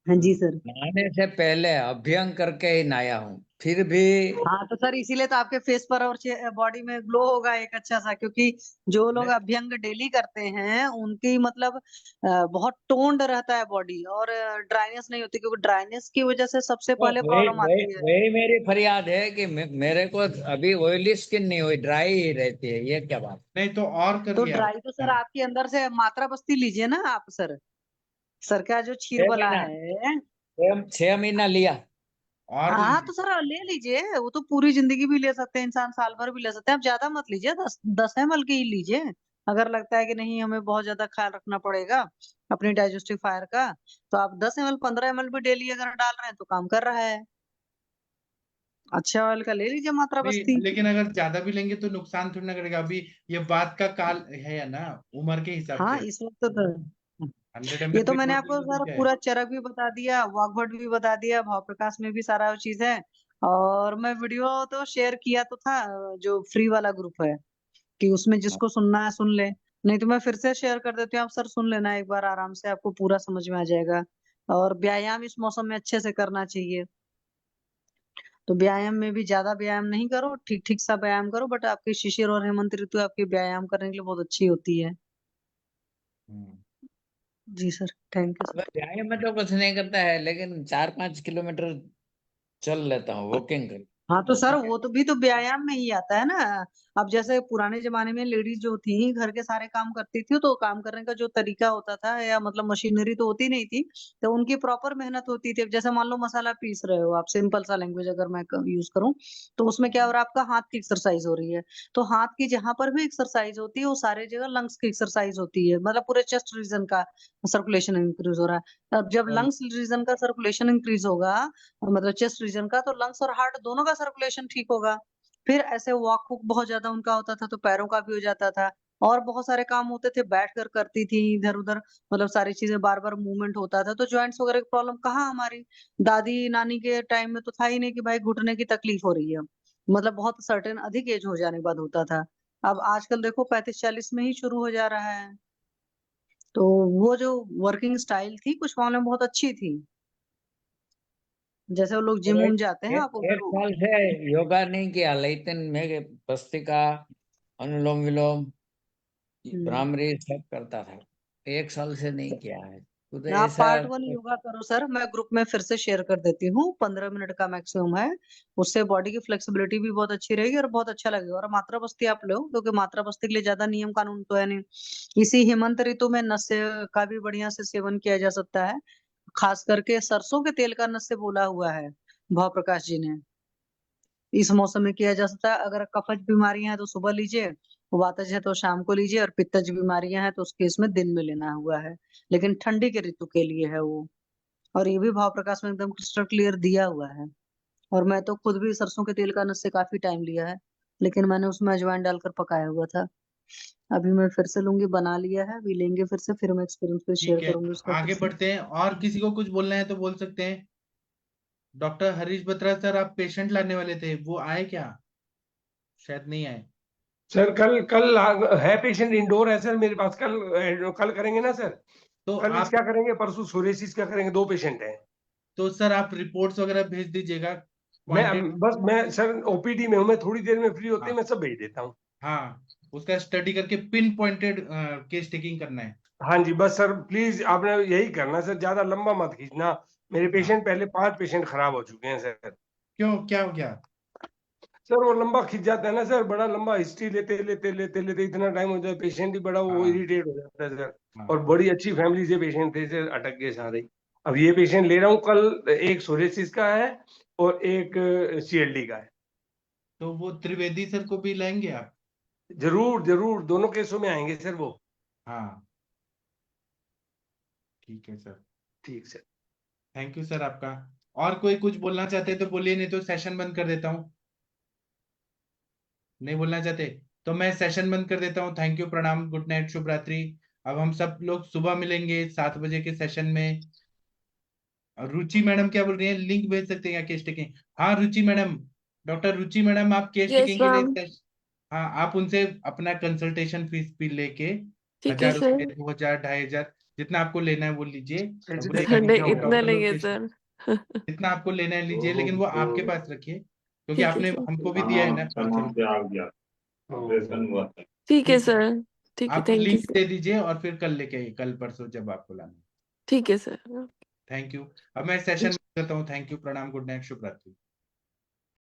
हाँ जी सर। नहाने से पहले अभ्यंग करके ही नहाया हूँ, फिर भी हाँ तो सर इसीलिए तो आपके फेस पर और बॉडी में ग्लो होगा एक अच्छा सा, क्योंकि जो लोग अभ्यंग डेली करते हैं उनकी मतलब बहुत टोन्ड रहता है बॉडी और ड्राइनेस नहीं होती, क्योंकि ड्राइनेस की वजह से सबसे तो पहले वही प्रॉब्लम वही आती है। वही मेरी फरियाद है कि मेरे को अभी ऑयली स्किन नहीं हुई, ड्राई ही रहती है, ये क्या बात? नहीं तो और तो करिए आप। ड्राई तो सर आपके अंदर से मात्रा बस्ती लीजिए ना आप सर का जो क्षीर 6 बला महीना है। 6 महीना लिया। और हाँ तो सर ले लीजिए, वो तो पूरी जिंदगी भी ले सकते हैं इंसान, साल भर भी ले सकते हैं। आप ज्यादा मत लीजिए, 10 ml की ही लीजिए। अगर लगता है कि नहीं हमें बहुत ज्यादा ख्याल रखना पड़ेगा अपनी डाइजेस्टिव फायर का, तो आप 10 ml 15 ml भी डेली अगर डाल रहे हैं तो काम कर रहा है। अच्छा ऑयल का ले लीजिए मात्रा नहीं, बस्ती। लेकिन अगर ज्यादा भी लेंगे तो नुकसान थोड़ी ना करेगा। अभी ये बात का काल है ना, उम्र के हिसाब हाँ से इस वक्त तो 100 ये ml तो भी मैंने छोड़ आपको देंगे तो सर क्या है। पूरा चरक भी बता दिया, वाग्भट भी बता दिया, भाव प्रकाश में भी सारा चीज है। और मैं वीडियो तो शेयर किया तो था जो फ्री वाला ग्रुप है, कि उसमें जिसको सुनना है सुन ले, नहीं तो मैं फिर से शेयर कर देती हूँ, आप सर सुन लेना एक बार आराम से, आपको पूरा समझ में आ जाएगा। और व्यायाम इस मौसम में अच्छे से करना चाहिए। तो व्यायाम में भी ज्यादा व्यायाम नहीं करो, ठीक ठीक सा व्यायाम करो, बट आपकी शिशिर और हेमंत ऋतु आपकी व्यायाम करने के लिए बहुत अच्छी होती है। जी सर, थैंक यू सर। व्यायाम में तो कुछ नहीं करता है, लेकिन 4-5 किलोमीटर चल लेता हूँ, वॉकिंग कर। हाँ तो सर वो तो भी तो व्यायाम में ही आता है ना। अब जैसे पुराने जमाने में लेडीज जो थी घर के सारे काम करती थी, तो काम करने का जो तरीका होता था या मतलब मशीनरी तो होती नहीं थी, तो उनकी प्रॉपर मेहनत होती थी। अब जैसे मान लो मसाला पीस रहे हो आप, सिंपल सा लैंग्वेज अगर मैं यूज करूँ, तो उसमें क्या हो रहा है, आपका हाथ की एक्सरसाइज हो रही है। तो हाथ की जहां पर भी एक्सरसाइज होती है वो सारे जगह लंग्स की एक्सरसाइज होती है, मतलब पूरे चेस्ट रीजन का सर्कुलेशन इंक्रीज हो रहा है। अब जब लंग्स रीजन का सर्कुलेशन इंक्रीज होगा, मतलब चेस्ट रीजन का, तो लंग्स और हार्ट दोनों का सर्कुलेशन ठीक होगा। फिर ऐसे वॉक वूक बहुत ज्यादा उनका होता था तो पैरों का भी हो जाता था। और बहुत सारे काम होते थे बैठ कर करती थी इधर उधर, मतलब सारी चीजें बार बार मूवमेंट होता था, तो ज्वाइंट्स वगैरह की प्रॉब्लम कहाँ हमारी दादी नानी के टाइम में तो था ही नहीं कि भाई घुटने की तकलीफ हो रही है, मतलब बहुत सर्टेन अधिक एज हो जाने के बाद होता था। अब आजकल देखो 35-40 में ही शुरू हो जा रहा है। तो वो जो वर्किंग स्टाइल थी कुछ मामले में बहुत अच्छी थी, जैसे वो लोग जिम एक उम जाते हैं आप एक साल से योगा नहीं किया, लेकिन मैं भस्त्रिका, अनुलोम विलोम, भ्रामरी सब करता था। 1 साल से नहीं किया है, तो आप ऐसा पार्ट 1 योगा करो सर, मैं ग्रुप में फिर से शेयर कर देती हूँ, 15 मिनट का मैक्सिमम है। उससे बॉडी की फ्लेक्सिबिलिटी भी बहुत अच्छी रहेगी और बहुत अच्छा लगेगा। और मात्रा बस्ती आप लो, क्योंकि मात्रा बस्ती के लिए ज्यादा नियम कानून तो है नहीं। इसी हेमंत ऋतु में नशे का भी बढ़िया से सेवन किया जा सकता है, खास करके सरसों के तेल का नशे बोला हुआ है भाव प्रकाश जी ने। इस मौसम में किया जा सकता है। अगर कफज बीमारियां हैं तो सुबह लीजिए, वातज है तो शाम को लीजिए, और पित्तज बीमारियां हैं तो उसके इसमें दिन में लेना हुआ है, लेकिन ठंडी के ऋतु के लिए है वो। और ये भी भाव प्रकाश में एकदम क्रिस्टल क्लियर दिया हुआ है। और मैं तो खुद भी सरसों के तेल का नशे काफी टाइम लिया है, लेकिन मैंने उसमें अजवाइन डालकर पकाया हुआ था। अभी मैं फिर से लूंगी, बना लिया है, अभी लेंगे फिर से, फिर मैं एक्सपीरियंस फिर शेयर ठीक है, करूंगी उसका फिर आगे से। बढ़ते हैं। और किसी को कुछ बोलना है तो बोल सकते हैं। डॉक्टर हरीश बत्रा सर, आप पेशेंट लाने वाले थे, वो आए क्या? शायद नहीं आए। सर कल कल है पेशेंट इंडोर है सर मेरे पास, कल करेंगे ना सर? तो कल आप इसका करेंगे, परसों सोरेसिस का करेंगे, 2 पेशेंट हैं। तो सर आप रिपोर्ट्स वगैरह भेज दीजिएगा। मैं सर ओपीडी में हूँ, मैं थोड़ी देर में फ्री होते हाँ ही मैं सब भेज देता हूँ। हाँ, उसका स्टडी करके पिन पॉइंटेड केस टेकिंग करना है। हाँ जी, बस सर प्लीज आपने यही करना सर, ज्यादा लंबा मत खींचना। मेरे पेशेंट पहले 5 पेशेंट खराब हो चुके हैं सर। क्यों, क्या हो गया? सर वो लंबा खिंच जाता है ना सर, बड़ा लंबा हिस्ट्री लेते लेते लेते लेते इतना टाइम हो जाता है, पेशेंट भी बड़ा वो हाँ इरिटेट हो जाता है सर। हाँ और बड़ी अच्छी फैमिली से पेशेंट थे सर, अटक गए सारे। अब ये पेशेंट ले रहा हूँ कल, एक सोरेसिस का है और एक CLD का है। तो वो त्रिवेदी सर को भी लाएंगे आप? जरूर जरूर, दोनों केसों में आएंगे सर वो। हाँ ठीक है सर। ठीक सर। थैंक यू सर आपका। और कोई कुछ बोलना चाहते हैं तो बोलिए, नहीं तो सेशन बंद कर देता हूँ। नहीं बोलना चाहते तो मैं सेशन बंद कर देता हूँ। थैंक यू, प्रणाम, गुड नाइट, शुभ रात्रि। अब हम सब लोग सुबह मिलेंगे 7 बजे के सेशन में। और रुचि मैडम क्या बोल रही है, लिंक भेज सकते हैं क्या केस टेकिंग? हाँ रुचि मैडम, डॉक्टर रुचि मैडम, आप केस यस टेकिंग के लिए मैम। हाँ आप उनसे अपना कंसल्टेशन फीस भी लेके ठीक है 1000 सर। रुपये, 2000, 2500 जितना आपको लेना है वो लीजिए। और ऐसे बोलिएगा नहीं कि इतना डॉक्टर नहीं लोग है के सर। जितना आपको लेना है लीजिए, लेकिन वो आपके पास रखिए, क्योंकि ठीक है आपने सर। हमको भी दिया है ना 500 रुपये। ठीक है ठीक है, सर। ठीक है, आप थैंक यू लिंक सर। दे दीजिए और फिर कल लेके आइए, कल परसों जब आपको लाना है। ठीक है सर। Thank you. अब मैं सेशन करता हूँ। थैंक यू, प्रणाम, गुड नाइट, शुभ रात्रि।